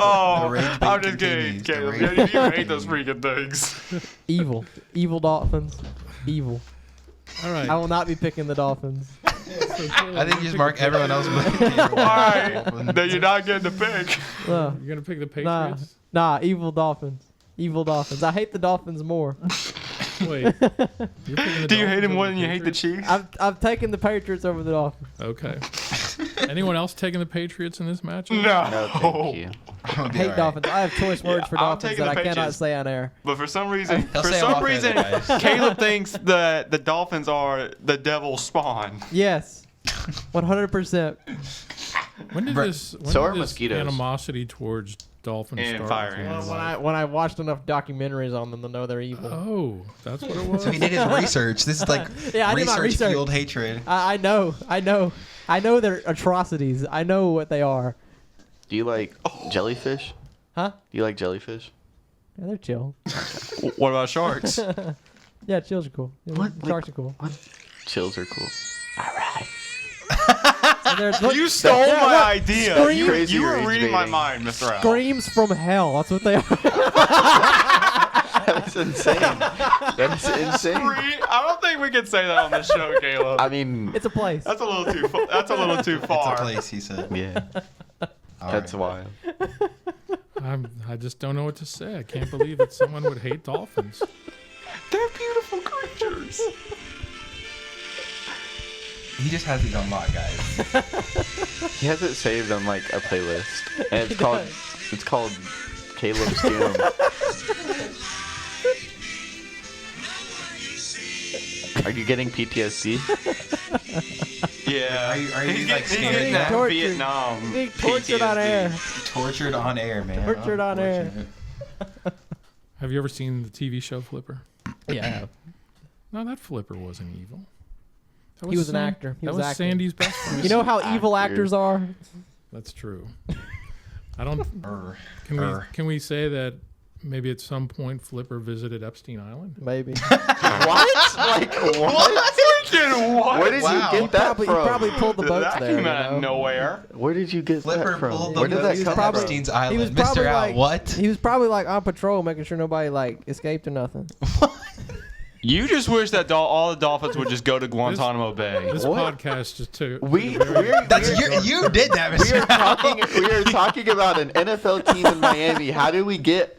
Oh, rage bait I'm just kidding. continues. The Caleb. rage- You hate those freaking things. Evil Dolphins. Evil. All right. I will not be picking the Dolphins. I think you just mark everyone else. Why? Then you're not getting the pick. No, You're gonna pick the nah, Patriots? nah, evil Dolphins. Evil Dolphins. I hate the Dolphins more. Wait. You're picking the Do you hate Dolphins him more over than you hate the Patriots? Chiefs? I've taken the Patriots over the Dolphins. Okay. Anyone else taking the Patriots in this matchup? No, thank you. I hate Dolphins. I have choice words for I'm Dolphins taking that the I cannot Patriots. say on air. But for some reason, He'll say 'em off air, though, guys. Caleb thinks that the Dolphins are the devil's spawn. Yes. 100%. When did this? When So did are this mosquitoes. animosity towards Dolphins And start? fire with you? ants. When I watched enough documentaries on them to know they're evil. Oh, that's what it was. So he did his research. This is like Yeah, I did my research. research-fueled hatred. I know their atrocities. I know what they are. Do you like jellyfish? Huh? Do you like jellyfish? Yeah, they're chill. What about sharks? Yeah, chills are cool. Yeah, What? Sharks are cool. Chills are cool. And they're- You stole Yeah, my look, idea. scream- Crazy You were rage reading my baiting. mind, Mr. Al. Screams from hell. That's what they are. That's insane. That's insane. I don't think we can say that on this show, Caleb. I mean, It's a place. That's a little too. That's a little too It's far. a place, he said. yeah, All that's right. wild. I just don't know what to say. I can't believe that someone would hate Dolphins. They're beautiful creatures. He just has these on lock, guys. He has it saved on like a playlist, and He it's called Caleb's Doom. Are you getting PTSD? Yeah. Are you, He's like, getting scared that now? Vietnam. Being tortured on PTSD. air. tortured on air, man? Tortured on air. Unfortunate. Have you ever seen the TV show Flipper? Yeah, I have. No, that Flipper wasn't evil. That He was an San- actor. He that was was acting. Sandy's best friend. You know how evil Actor. actors are? That's true. I don't. Err. Can we say that maybe at some point Flipper visited Epstein Island? Maybe. What? Like what? Freaking what? Where did Wow. you get that He from? probably pulled the boats That there. came out you of know? nowhere. Where did you get Flipper that from? pulled the Where did boat that He was come probably- from? Epstein's He Island. was Mr. probably Al, like what? He was probably like on patrol, making sure nobody like escaped or nothing. You just wish that all the Dolphins would just go to Guantanamo Bay. This What? podcast just took. We're You did that, we Mr. are talking. We are talking about an NFL team in Miami. How did we get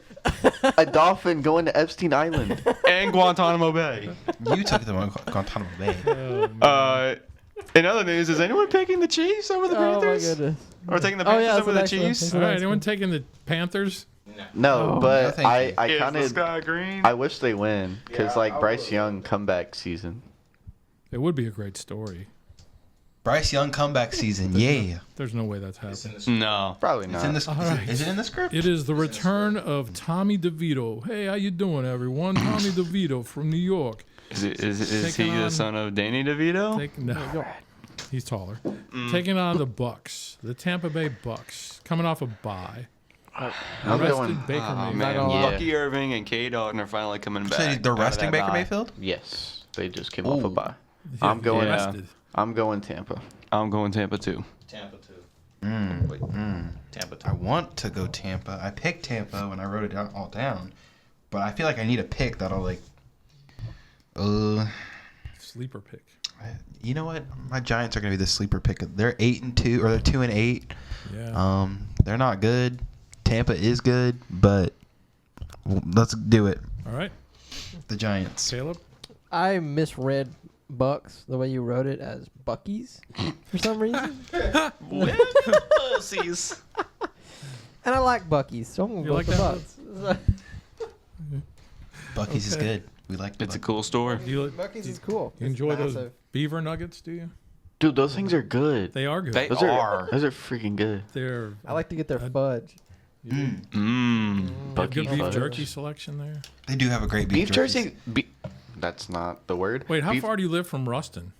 a dolphin going to Epstein Island? And Guantanamo Bay. You took them on Guantanamo Bay. In other news, is anyone picking the Chiefs over the Oh my Panthers? goodness. Or taking the Oh, Panthers yeah, that's over the the next one. Chiefs? That's All the right, next anyone one. taking the Panthers? No, no, but thank I Is kind the of. sky green? I wish they win because like Bryce Young comeback season. It would be a great story. Bryce Young comeback season. Yeah. There's no way that's happening. No. Probably It's not. in the All right. Is it in the script? It is the return of Tommy DeVito. Hey, how you doing, everyone? Tommy DeVito from New York. Is he Taking the on- son of Danny DeVito? No, he's taller. Taking on the Bucks, the Tampa Bay Bucks, coming off a bye. I'm Arrested going. Baker Oh, Mayfield. man. gonna lie. Bucky Irving and K. Dalton are finally coming back. So they're out of resting that Baker bye. Mayfield? Yes, they just came off a Ooh. bye. I'm going. Yeah. Arrested. I'm going Tampa. I'm going Tampa too. Tampa, too. Tampa, I want to go Tampa. I picked Tampa when I wrote it all down, but I feel like I need a pick that'll like. Sleeper pick. You know what? My Giants are gonna be the sleeper pick. They're 8-2 or they're 2-8. Yeah. They're not good. Tampa is good, but let's do it. All right, The Giants. Caleb. I misread Bucks the way you wrote it as Buckies for some reason, Pussies. and I like Buckies, so I'm gonna You go like with the that Bucks. Bucky's is Okay. good. We like the It's a Buc- cool story. Do you, Buckies is cool. you It's enjoy those massive. beaver nuggets? Do you? Dude, those things are good. They are good. They Those are. Those are freaking good. They're. I like to get their I- fudge. You do? Mmm. They have Bucky good beef fudge. jerky selection there. They do have a great Beef jerky. jerky. That's not the word. Wait, how Beef- far do you live from Ruston?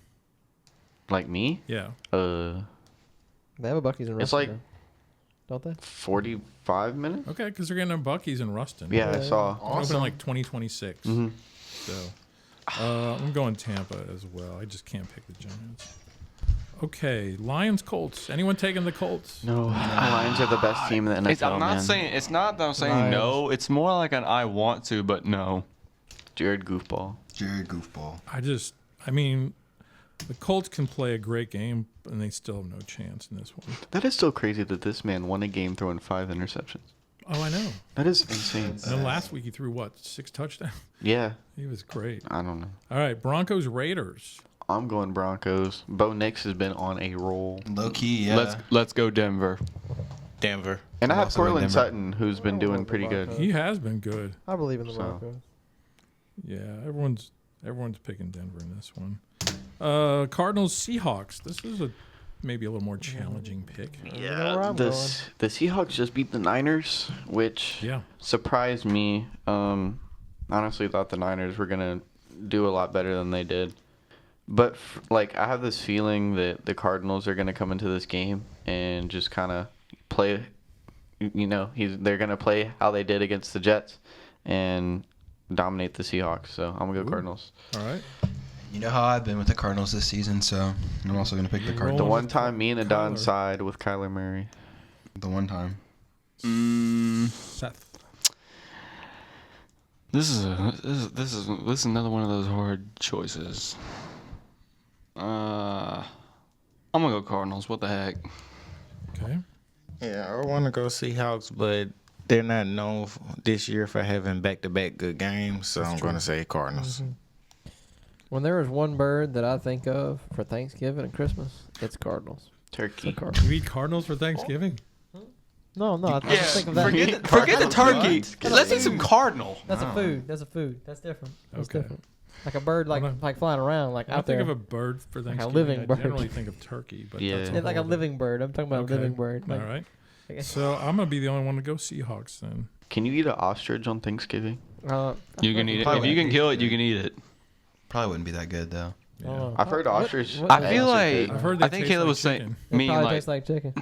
Like me? Yeah. They have a Buckies in It's Ruston, like- though, don't they? 45 minutes. Okay, because they're getting a Bucky's in Ruston. Yeah, I Yeah. saw. Open in like 2026. hmm So, I'm going Tampa as well. I just can't pick the Giants. Okay, Lions, Colts. Anyone taking the Colts? No, Lions are the best team in the NFL. I'm not man. saying it's not that I'm saying no. It's more like an I want to, but no. Jared Goofball. Jared Goofball. I mean, the Colts can play a great game, and they still have no chance in this one. That is still crazy that this man won a game throwing 5 interceptions. Oh, I know. That is insane. And then last week he threw, 6 touchdowns? Yeah. He was great. I don't know. All right, Broncos, Raiders. I'm going Broncos. Bo Nix has been on a roll. Low key, yeah. Let's go Denver. Denver. And I have Also in Cortland Denver. Sutton, who's been doing the pretty good. Broncos. He has been good. I believe in the So. Broncos. Yeah, everyone's picking Denver in this one. Cardinals, Seahawks. This is maybe a little more challenging pick. You know where I'm the going. the Seahawks just beat the Niners, which Yeah. surprised me. Honestly, thought the Niners were gonna do a lot better than they did. But I have this feeling that the Cardinals are gonna come into this game and just kind of play. They're gonna play how they did against the Jets and dominate the Seahawks. So I'm gonna go Cardinals. All right. You know how I've been with the Cardinals this season, so I'm also going to pick the You're Cardinals. The rolling one time me and Kyler. Adán side with Kyler Murray. The one time. Seth. This is another one of those hard choices. I'm gonna go Cardinals. What the heck? Okay. Yeah, I want to go Seahawks, but they're not known this year for having back-to-back good games, so I'm going to say Cardinals. When there is one bird that I think of for Thanksgiving and Christmas, it's Cardinals. Turkey. It's Cardinals. You eat Cardinals for Thanksgiving? No, I just think of that. Forget the turkey. Let's eat some cardinal. That's a food. That's a food. That's different. That's Okay. different. Like a bird, Hold on. like flying around, like When I out think there. of a bird for a Thanksgiving. living I bird. generally think of turkey, but Yeah. that's It's like a whole living bird. I'm talking about Okay. a living bird. All Like, right. okay. So I'm gonna be the only one to go Seahawks then. Can you eat an ostrich on Thanksgiving? You can eat it. Probably If you can wouldn't kill it, you can eat it. Probably wouldn't be that good, though. Yeah. I've heard ostrich. I feel like I've heard they I think taste Caleb like was saying chicken. It me probably like tastes like chicken.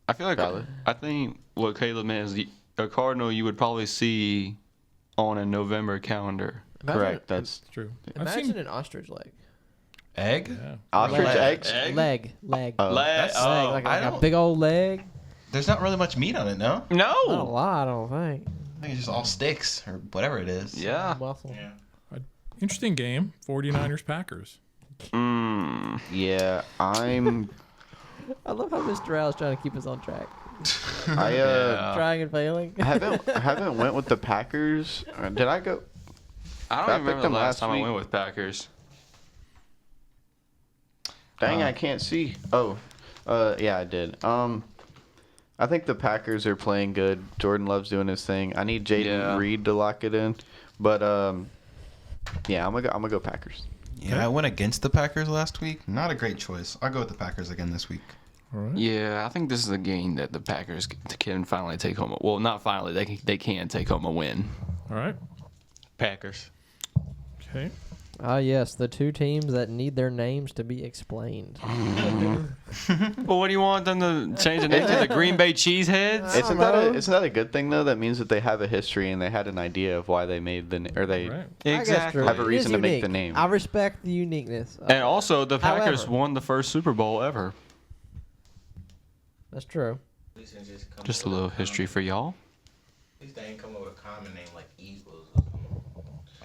I feel like Valid. I think what Caleb meant is a cardinal you would probably see on a November calendar. Correct. That's It's true. I've Imagine seen. an ostrich leg. Egg? Yeah. ostrich Leg. eggs. Leg. Leg. That's- Oh. Like I a don't- big old leg. There's not really much meat on it, no? Not a No. lot, I don't think. I think it's just all sticks or whatever it is. Yeah. Muscle. Interesting game. 49ers Packers. Yeah, I'm. I love how Mr. Al's trying to keep us on track. Trying and failing. I haven't went with the Packers. Did I go? I don't I even picked remember the them last last time I week. went with Packers. Dang, I can't see. Oh, yeah, I did. I think the Packers are playing good. Jordan Love's doing his thing. I need Jaden Yeah. Reed to lock it in, but yeah, I'm gonna go Packers. Yeah, I went against the Packers last week. Not a great choice. I'll go with the Packers again this week. All right. Yeah, I think this is a game that the Packers can finally take home. Well, not finally. They can take home a win. All right. Packers. Okay. Ah, yes, the two teams that need their names to be explained. Well, what do you want them to change the name to the Green Bay Cheeseheads? Isn't that a good thing though? That means that they have a history and they had an idea of why they made or they. Right. Exactly. Have a It reason is to make unique. the name. I respect the uniqueness. And also, the Packers However- won the first Super Bowl ever. That's true. Just a little history for y'all. At least they ain't come up with a common name like Eagles.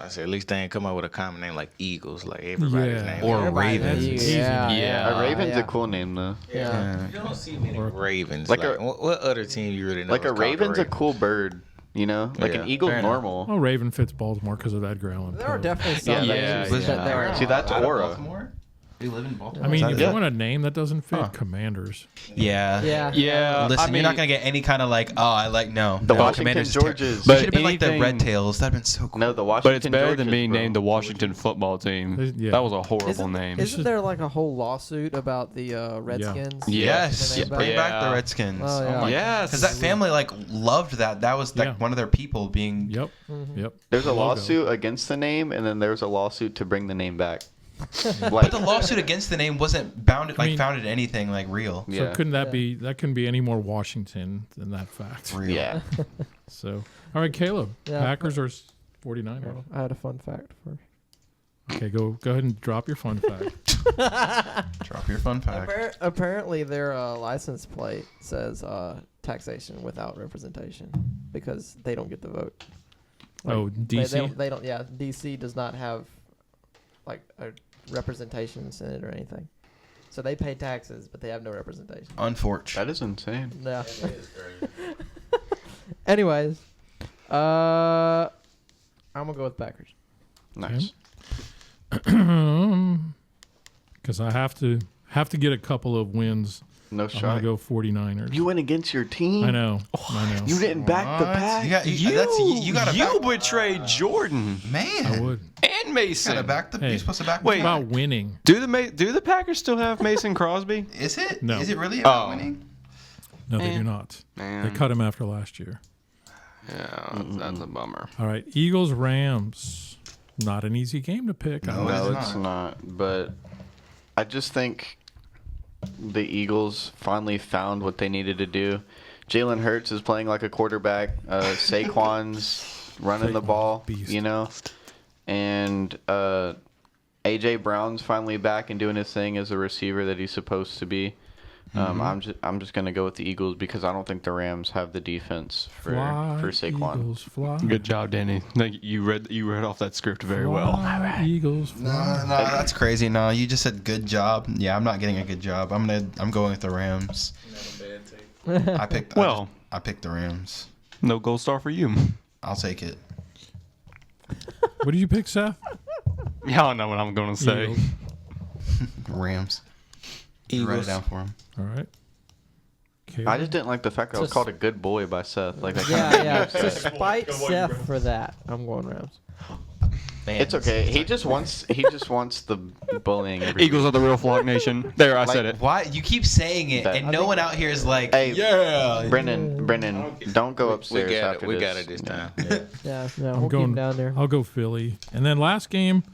I said, at least they ain't come up with a common name like Eagles, like everybody's Yeah. name. Or Everybody- Ravens. Easy. Yeah. A Raven's yeah. a cool name though. Yeah. You don't see many Ravens. Like Like, a- what other team you really know? Like is a called Raven's a Raven? cool bird, you know. Like Yeah, an eagle's fair enough. normal. Well, Raven fits Baltimore because of Edgar Allan There are Poe. definitely some Yeah, names yeah. that there. See, that's Out of aura. Baltimore? They live in Baltimore. I mean, Is if that you it? want a name that doesn't fit, Huh. Commanders. Yeah. Yeah. Yeah. Listen, I mean, you're not gonna get any kind of like, no. The no, Washington Commanders is ter- Georges. You But should have been like the anything- Red Tails. That'd been so cool. No, the but Washington. it's better than Georges, being bro. named the Washington football team. Yeah. That was a horrible Isn't, name. isn't there like a whole lawsuit about the Redskins? Yes, Yeah. bring back the Yeah. Redskins. Oh, yeah. my Yes. Because that family like loved that. That was like Yeah. one of their people being. Yep. Mm-hmm. Yep. There's a Logo. lawsuit against the name, and then there's a lawsuit to bring the name back. But Like, the lawsuit against the name wasn't bounded I mean- founded in anything like real. So yeah, couldn't that Yeah. be? That couldn't be any more Washington than that fact. Real. yeah. So, all right, Caleb. Yeah. Packers or 49ers. No, I had a fun fact for. Okay, go ahead and drop your fun fact. Drop your fun fact. Apparently, their license plate says taxation without representation because they don't get the vote. Oh, DC? They don't. Yeah, DC does not have like a representation in the Senate or anything. So they pay taxes, but they have no representation. Unfortunate. That is insane. Yeah. Anyways, I'm gonna go with Packers. Nice. Because I have to get a couple of wins. No I'm shot. gonna go 49ers. You went against your team. I know. You didn't back the pack. You got You betrayed Jordan Man. I would. and Mason. Gotta back the. Hey, You're supposed to back. Wait, the about winning. Do the Packers still have Mason Crosby? Is it? No. Is it really about winning? No, they do Man. not. Man. They cut him after last year. Yeah, that's a bummer. All right, Eagles Rams. Not an easy game to pick. No, No, it's it's not. But I just think the Eagles finally found what they needed to do. Jalen Hurts is playing like a quarterback. Saquon's running the Saquon's ball, a beast. you know. And A.J. Brown's finally back and doing his thing as a receiver that he's supposed to be. I'm just gonna go with the Eagles because I don't think the Rams have the defense for Saquon. Eagles, fly. Good job, Danny. Like, you read off that script very well. Fly, Eagles, fly. No, that's crazy. No, you just said good job. Yeah, I'm not getting a good job. I'm going with the Rams. I picked the Rams. No gold star for you. I'll take it. What did you pick, Seth? Y'all know what I'm gonna say. Eagles. Rams. Write it down for him. All right. I Caleb? just didn't like the fact that I was called a good boy by Seth. Like, I Yeah. To spite Seth for that, I'm going Rams. It's okay. He just wants the bullying. Every Eagles are the real flock nation. There, I said it. Why you keep saying it, That- and no one out here is like, Hey, yeah. Brennan, don't go upstairs after We this. got it this time. Yeah, no, I'm we'll keep going him down there. I'll go Philly. And then last game,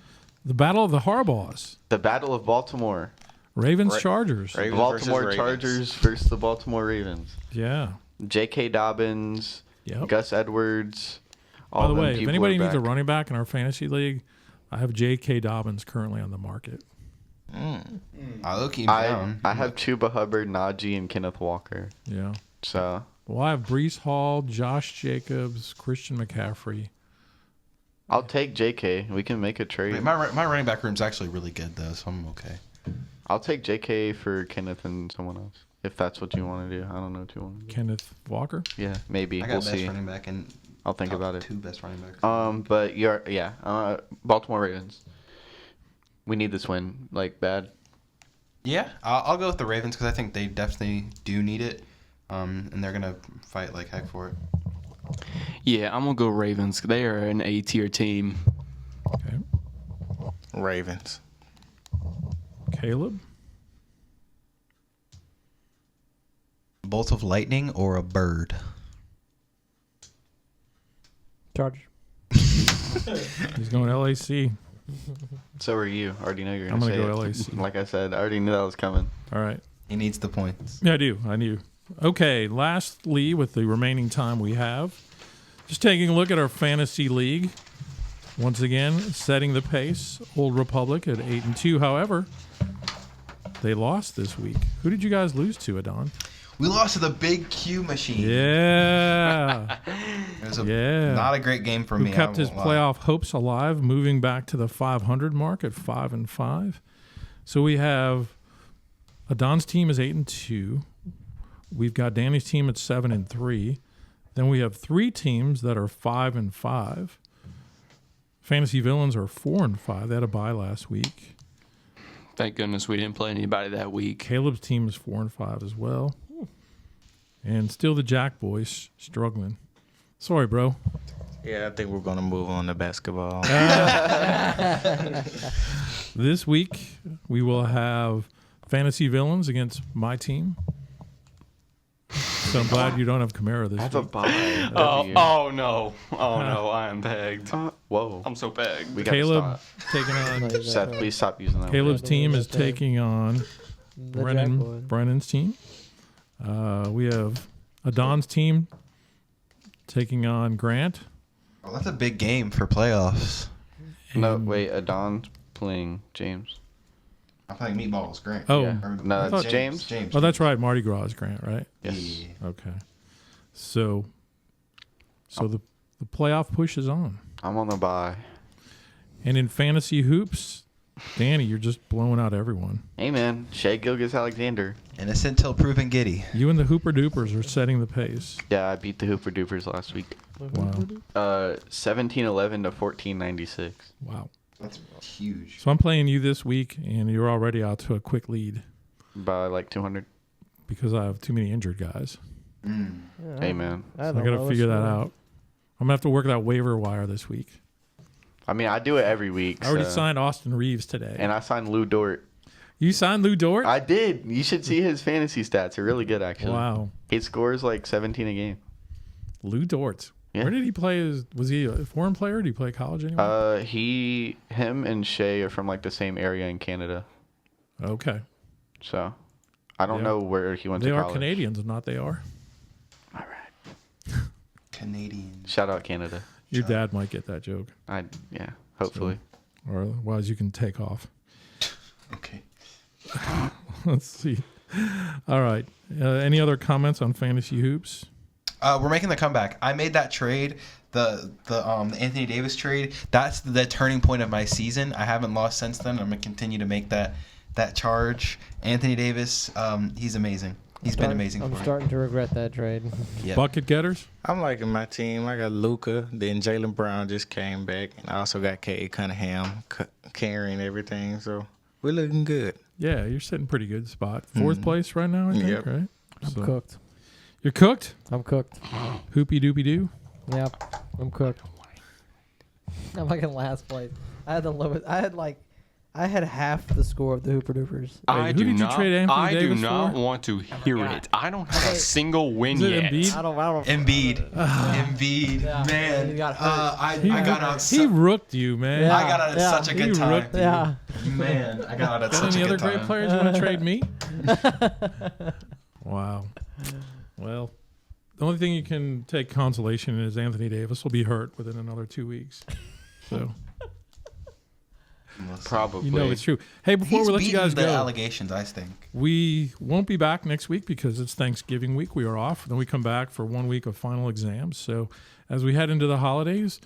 the Battle of the Harbaughs. The Battle of Baltimore. Ravens Chargers. Ravens Baltimore versus Ravens. Chargers versus the Baltimore Ravens. Yeah. J.K. Dobbins, Yep. Gus Edwards. By All the them way, if people anybody are needs a back. running back in our fantasy league, I have J.K. Dobbins currently on the market. I look him down. I have Chuba Hubbard, Najee, and Kenneth Walker. Yeah. So Well, I have Breece Hall, Josh Jacobs, Christian McCaffrey. I'll take J.K. We can make a trade. Wait, my running back room's actually really good though, so I'm okay. I'll take J.K. for Kenneth and someone else. If that's what you want to do. I don't know what you want to do. Kenneth Walker. Yeah, maybe. I got We'll best see. running back and I'll think about it. Two best running backs. But Baltimore Ravens. We need this win, like, bad. Yeah, I'll go with the Ravens because I think they definitely do need it, and they're gonna fight like heck for it. Yeah, I'm gonna go Ravens. They are an A-tier team. Okay. Ravens. Caleb. Bolt of lightning or a bird? Chargers. He's going LAC. So are you. I already know you're I'm going to gonna say go it. LAC. Like I said, I already knew that was coming. All right. He needs the points. Yeah, I do. I knew. Okay, lastly, with the remaining time we have, just taking a look at our fantasy league. Once again, setting the pace. Old Republic at 8-2. However, they lost this week. Who did you guys lose to, Adán? We lost to the big Q machine. Yeah. It was not a great game for Who me. kept I his won't lie. playoff hopes alive, moving back to the 500 mark at 5-5. So we have Adán's team is 8-2. We've got Danny's team at 7-3. Then we have three teams that are 5-5. Fantasy Villains are 4-5. They had a bye last week. Thank goodness we didn't play anybody that week. Caleb's team is 4-5 as well. And still the Jack Boys struggling. Sorry, bro. Yeah, I think we're gonna move on to basketball. This week we will have Fantasy Villains against my team. So I'm glad you don't have Kamara this I have a week. bye. Oh no! Oh no! I am pegged. Whoa. I'm so pegged. We gotta Caleb stop. taking on Seth, please stop using that. Caleb's Yeah, team don't is do that. taking on The Jack Boys. Brennan's team. We have Adán's team taking on Grant. Oh, that's a big game for playoffs. No, wait, Adán's playing James. I'm playing meatballs. Grant. Oh. Yeah. No, that's James. James. Oh, that's right. Mardi Gras is Grant, right? Yes. Yeah. Okay. So the playoff push is on. I'm on the bye. And in fantasy hoops, Danny, you're just blowing out everyone. Hey, man. Shea Gilgeous-Alexander. Innocent till proven giddy. You and the Hooper Dupers are setting the pace. Yeah, I beat the Hooper Dupers last week. Wow. 17-11 to 14-96. Wow. That's huge. So I'm playing you this week, and you're already out to a quick lead By like 200. because I have too many injured guys. Yeah, Hey, man. So I got to figure that out. I'm going to have to work that waiver wire this week. I mean, I do it every week. I already so- signed Austin Reeves today. And I signed Lou Dort. You signed Lou Dort? I did. You should see his fantasy stats. They're really good, actually. Wow. He scores like 17 a game. Lou Dort. Yeah. Where did he play? Was he a foreign player? Did he play college anywhere? Him and Shea are from like the same area in Canada. Okay. So, I don't They know where he went They to are college. Canadians, not they are. All right. Canadian. Shout out Canada. Your dad might get that joke. Yeah, hopefully. Or otherwise you can take off. Okay. Let's see. All right. Any other comments on fantasy hoops? We're making the comeback. I made that trade, the Anthony Davis trade. That's the turning point of my season. I haven't lost since then. I'm gonna continue to make that charge. Anthony Davis, he's amazing. He's been amazing I'm for me. starting to regret that trade. Yep. Bucket getters? I'm liking my team. I got Luka, then Jaylen Brown just came back, and I also got K. Cunningham carrying everything. So we're looking good. Yeah, you're sitting pretty good spot. Fourth place right now, I think, Yep. right? I'm So- cooked. You're cooked? I'm cooked. Hoopy doopy doo? Yep, I'm cooked. I'm like in last place. I had the lowest. I had half the score of the Hooper Doopers. Who did you trade Anthony Davis do not for? want to hear it. I don't have a single win Is it yet. Embiid? I don't. Embiid. Embiid. Yeah, Man. he got hurt. I got out. He rooked you, man. Yeah. I got out at such a He good time. rooked you. Yeah. Man, I got out at Got such any a other good great time. players you want to trade me? Wow. Well, the only thing you can take consolation in is Anthony Davis will be hurt within another 2 weeks. So Probably. you know it's true. Hey, before He's we let you beaten guys the go, allegations, I think. we won't be back next week because it's Thanksgiving week. We are off. Then we come back for 1 week of final exams. So as we head into the holidays,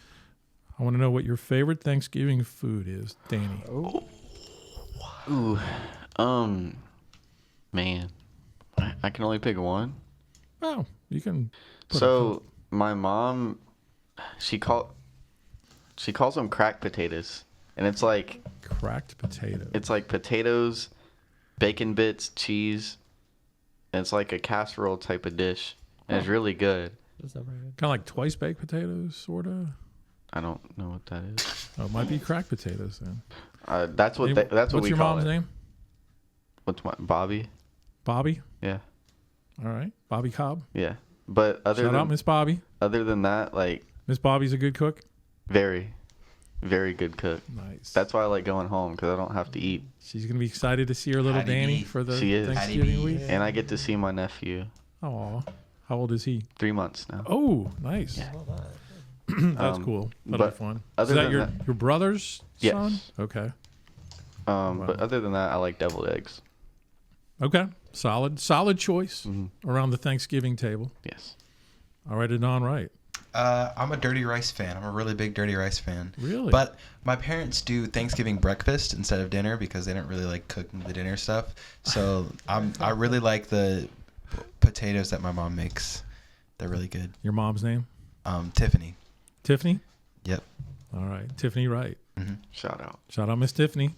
I want to know what your favorite Thanksgiving food is, Danny. Ooh. Man. I can only pick one. Oh, you can. So my mom, she calls them cracked potatoes, and it's like Cracked potato. it's like potatoes, bacon bits, cheese, and it's like a casserole type of dish, and it's really good. That's not very good. Kind of like twice baked potatoes, sort of. I don't know what that is. Oh, it might be cracked potatoes then. That's what What's we your call mom's it. name? What's my Bobby? Bobby. Yeah, All right, Bobby Cobb. yeah. But Shout out, Miss Bobby. other than that, like Miss Bobby's a good cook. very, very good cook. Nice. That's why I like going home because I don't have to eat, She's gonna be excited to see her little Hattie Danny B. for the She is. Thanksgiving Hattie B. week. and I get to see my nephew. Aw, how old is he? 3 months now. Oh, nice. That's cool. That'll be but fun. Is other that than your that- your brother's Yes. son? Okay. But other than that, I like deviled eggs. Okay. Solid choice around the Thanksgiving table. Yes. All right, Adán, right. I'm a Dirty Rice fan. I'm a really big Dirty Rice fan. Really? But my parents do Thanksgiving breakfast instead of dinner because they don't really like cooking the dinner stuff. So I really like the potatoes that my mom makes. They're really good. Your mom's name? Tiffany. Tiffany? Yep. All right. Tiffany Wright. Shout out. Shout out Miss Tiffany.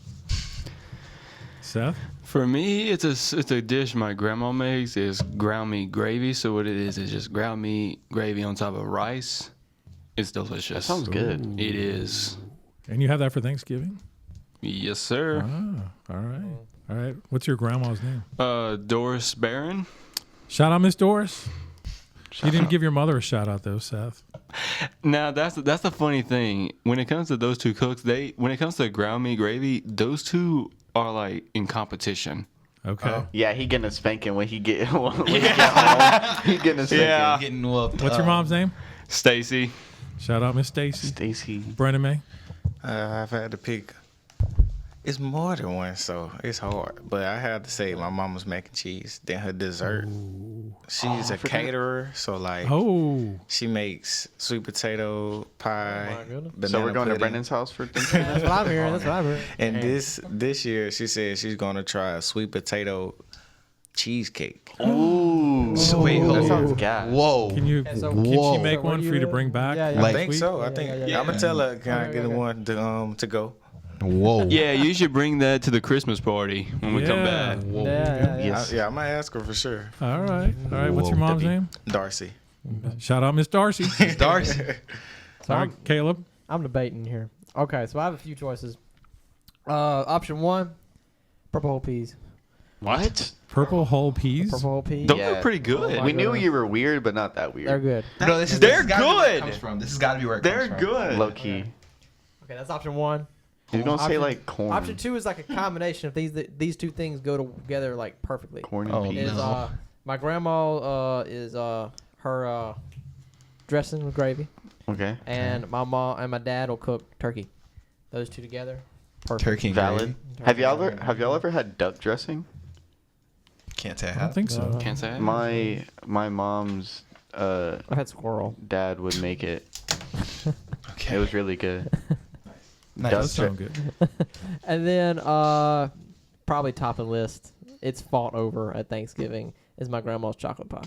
Seth? For me, it's a dish my grandma makes. It's ground meat gravy. So what it is just ground meat gravy on top of rice. It's delicious. That sounds good. It is. And you have that for Thanksgiving? Yes, sir. Ah, all right. All right. What's your grandma's name? Doris Barron. Shout out Miss Doris. You didn't give your mother a shout out though, Seth. Now that's the funny thing. When it comes to those two cooks, when it comes to ground meat gravy, those two are like in competition. Okay. Yeah, he getting a spanking when he get home. He getting a spanking. Yeah. Getting whooped. What's your mom's name? Stacy. Shout out Miss Stacy. Stacy. Brennan May. I've had to pick. It's more than one, so it's hard. But I have to say my mama's mac and cheese. Then her dessert. She's a caterer, so like she makes sweet potato pie. my goodness. So we're banana going to pudding. Brennan's house for Thanksgiving? That's what I'm hearing. That's what I'm hearing. And this year she said she's gonna try a sweet potato cheesecake. Ooh. So wait, That sounds gas. Whoa. Can you? And so- Can she Whoa. make So where one do for you to you- bring back? Yeah, yeah. I Like- think so. I Yeah, think yeah, yeah. I'm gonna tell her can I Okay, get okay. one to go. Whoa. Yeah, you should bring that to the Christmas party when we come Yeah. back. Yeah, yeah, yeah. Yes. Yeah, I might ask her for sure. All right. What's your Whoa. mom's name? Darcy. Shout out Miss Darcy. Darcy. So All right, Caleb. I'm debating here. Okay, so I have a few choices. Option 1, purple whole peas. What? Purple whole peas. Purple whole peas. Those Yeah. are pretty good. my We knew goodness. you were weird, but not that weird. They're good. No, this is They're this has gotta be where it good. comes from. This has got to be where it They're comes from. good. Low key. Okay, that's option 1. You're going to say Option- like corn. Option 2 is like a combination of these two things go together like perfectly. Corn and Oh, peas. Is no. my grandma is her dressing with gravy, Okay. and my mom and my dad will cook turkey. Those two together, perfect. Turkey and Valid. gravy. Have y'all ever had duck dressing? Can't say I I don't have. think so. Can't say it. My mom's I've had squirrel. dad would make it. Okay. It was really good. Nice. That Duck sound good. And then probably top of the list. It's fought over at Thanksgiving. Is my grandma's chocolate pie.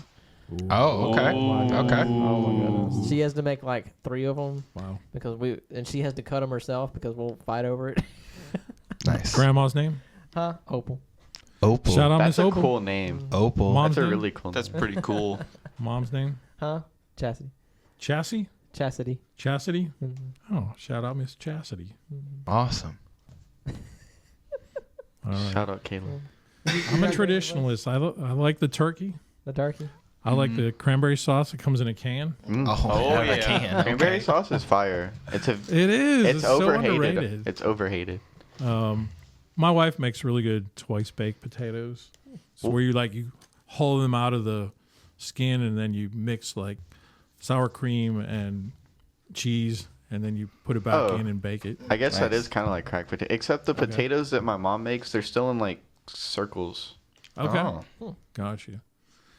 Oh, okay. Okay. Oh my goodness. She has to make like 3 of them Wow. because she has to cut them herself because we'll fight over it. Nice. Grandma's name? Huh? Opal. Opal. Shout out That's Miss a Opal. cool name. Opal. Mom's That's a name? really cool name. That's pretty cool. Mom's name? Huh? Chastity. Chassis? Chastity. Chastity? Mhm. Oh, shout out Miss Chastity. Awesome. All right. Shout out Caleb. I'm a traditionalist. I like the turkey. The turkey. I like the cranberry sauce that comes in a can. Oh, Oh, yeah. I yeah. can. Cranberry Okay. sauce is fire. It's It is. it's so overhated. underrated. It's overhated. My wife makes really good twice baked potatoes. So where you haul them out of the skin and then you mix like sour cream and cheese and then you put it back Oh. in and bake it. I guess that Nice. is kind of like cracked potato, except the potatoes that my mom makes, they're still in like circles. Okay. Oh. Gotcha.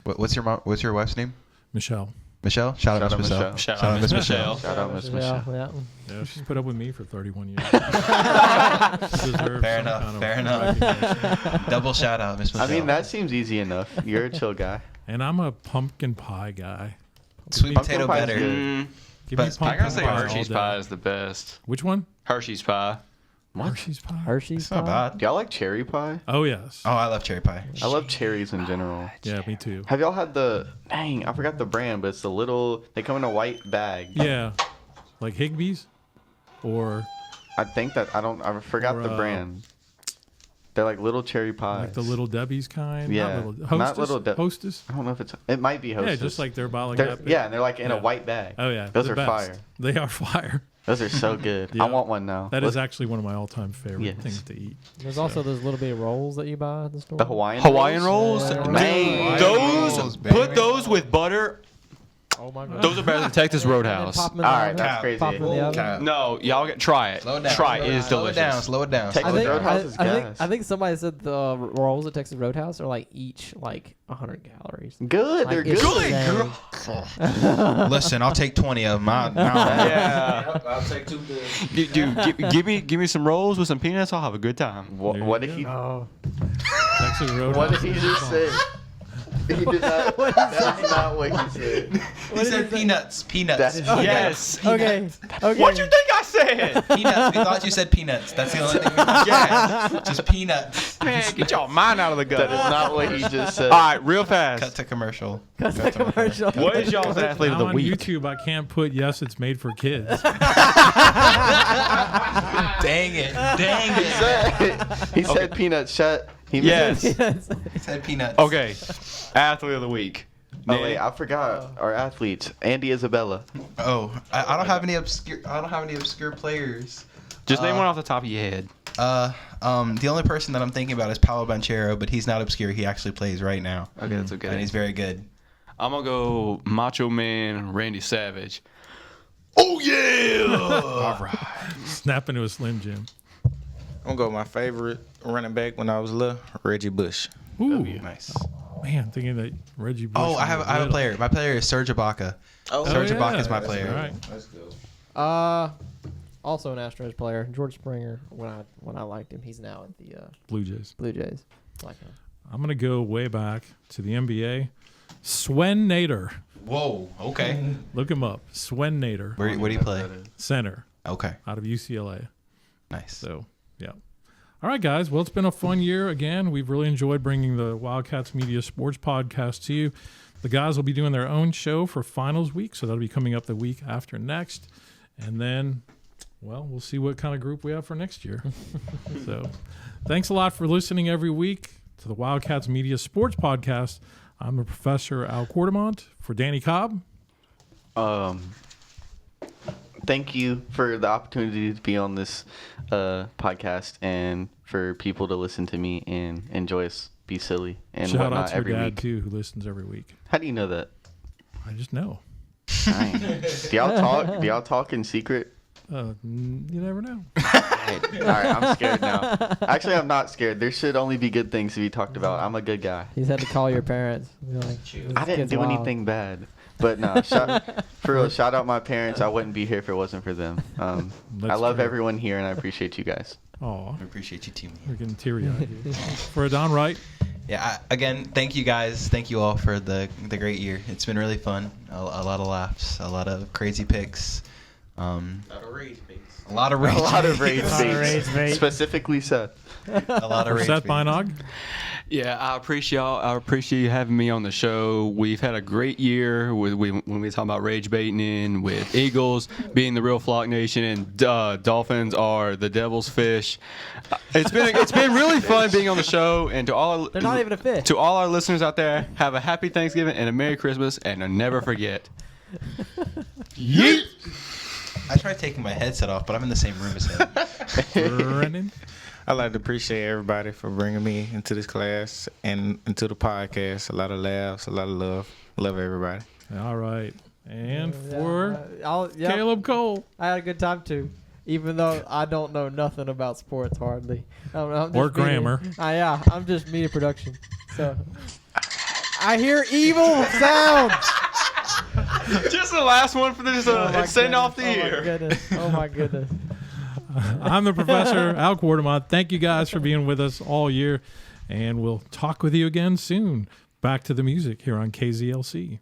What's your wife's name? Michelle. Michelle? Shout out Shout Miss out Michelle. Michelle. Shout out Miss Michelle. Shout out Miss Michelle. Yeah. Yeah, she's put up with me for 31 years. Fair enough. Fair enough. Double shout out, Miss I Michelle. mean, that seems easy enough. You're a chill guy. And I'm a pumpkin pie guy. Sweet Pumpkin potato pie is better. good. Give But me I pumpkin I gotta say pie all Hershey's day. pie is the best. Which one? Hershey's pie. Hershey's pie. Hershey's. It's not pie. bad. Do y'all like cherry pie? Oh yes. Oh, I love cherry pie. I love cherries in general. Yeah, me too. Have y'all had dang, I forgot the brand, but it's the little, they come in a white bag. Yeah, like Higbee's, or I forgot Or, the brand. They're like little cherry pies. like the Little Debbie's kind. Yeah. Not Not Hostess. I don't know if it might be Hostess. Yeah, just like they're about like They're, that. big. yeah, and they're like in a Yeah. white bag. Oh yeah. Those the are best. fire. They are fire. Those are so good. Yeah. I want one now. That is actually one of my all-time favorite Yes. things to eat. There's also those little bitty rolls that you buy at the store. the Hawaiian Rolls? Yeah. Man. Those, Rolls, baby. put those with butter. Oh my god. Those are better than Texas Roadhouse. Pop 'em in the All right, oven. that's crazy. Pop 'em in the oven. Cap. No, y'all try it. Slow it down. Try it. slow It is Slow it down. delicious. Slow it down. Texas I think, Roadhouse is gas. I think somebody said the rolls at Texas Roadhouse are like each like 100 calories. Good. They're Like, it's good. insane. Listen, I'll take 20 of them. Yeah. I'll take 2 good. Dude, give me some rolls with some peanuts. I'll have a good time. What, There what you did he? Oh. Texas Roadhouse. What did he just say? He did not. That's not what he said. He said peanuts. Peanuts. That's- Yes. Okay. Okay. What'd you think I said? Peanuts. We thought you said peanuts. That's the only thing we Yeah. Just peanuts. Man, get y'all mind out of the That is gutter. not what he just said. All right, real Cut fast. to commercial. Cut the commercial. What is y'all's athlete of Now the on week? YouTube, I can't put yes, it's made for kids. Dang it. Dang it. He said peanut shut. He Yes. He said peanuts. Okay. Athlete of the week. Oh wait, I forgot our athletes. Andy Isabella. Oh, I don't have any obscure players. Just name one off the top of your head. The only person that I'm thinking about is Paolo Banchero, but he's not obscure. He actually plays right now, Okay, that's okay. and he's very good. I'm gonna go Macho Man Randy Savage. Oh Oh yeah! All right. Snap into a Slim Jim. I'm gonna go with my favorite running back when I was little, Reggie Bush. Ooh, Nice. man, thinking that Reggie Bush. Oh, I have a little. player. My player is Serge Ibaka. Serge Ibaka is my player. All right. Let's go. Also an Astros player, George Springer. When I liked him, he's now at the Blue Jays. Blue Jays. Like him. I'm gonna go way back to the NBA. Swen Nader. Whoa. Okay. Look him up. Swen Nader. Where do you play? Center Okay. out of UCLA. Nice. So, yeah. All right, guys. Well, it's been a fun year again. We've really enjoyed bringing the Wildcats Media Sports Podcast to you. The guys will be doing their own show for finals week, so that'll be coming up the week after next. And then, well, we'll see what kind of group we have for next year. So, thanks a lot for listening every week to the Wildcats Media Sports Podcast. I'm the Professor Al Quartermont for Danny Cobb. Thank you for the opportunity to be on this podcast and for people to listen to me and enjoy us be silly and Shout out whatnot to your every dad, week. too, who listens every week. How do you know that? I just know. Dang. Do y'all talk? Do y'all talk in secret? You never know. All right, I'm scared now. Actually, I'm not scared. There should only be good things to be talked about. I'm a good guy. He's had to call your parents. Be like, I didn't do anything bad. But no, for real, shout out my parents. I wouldn't be here if it wasn't for them. I love everyone here, and I appreciate you guys. Aw, We appreciate you, team. we're getting teary-eyed here. For Adán, Wright. Yeah. Again, thank you guys. Thank you all for the great year. It's been really fun. A lot of laughs. A lot of crazy picks. A lot of rage baits. A lot of rage baits. baits. Specifically Seth. A lot of For rage Seth baits. Bynog. Yeah, I appreciate y'all. I appreciate you having me on the show. We've had a great year when we talk about rage baiting, with Eagles being the real flock nation and Dolphins are the devil's fish. It's been really fun being on the show, and they're not even a fish. to all our listeners out there, have a happy Thanksgiving and a Merry Christmas, and never forget. Yeet. I tried taking my headset off, but I'm in the same room as him. Brennan. I'd like to appreciate everybody for bringing me into this class and into the podcast. A lot of laughs, a lot of love. Love everybody. All right. And for Yeah, Caleb Cole. I had a good time too, even though I don't know nothing about sports hardly. I'm just Or grammar. Yeah, I'm just media production. So I hear evil sounds. Just the last one for this send off the year. Oh my goodness. I'm the Professor Al Quartermont. Thank you guys for being with us all year, and we'll talk with you again soon. Back to the music here on KZLC.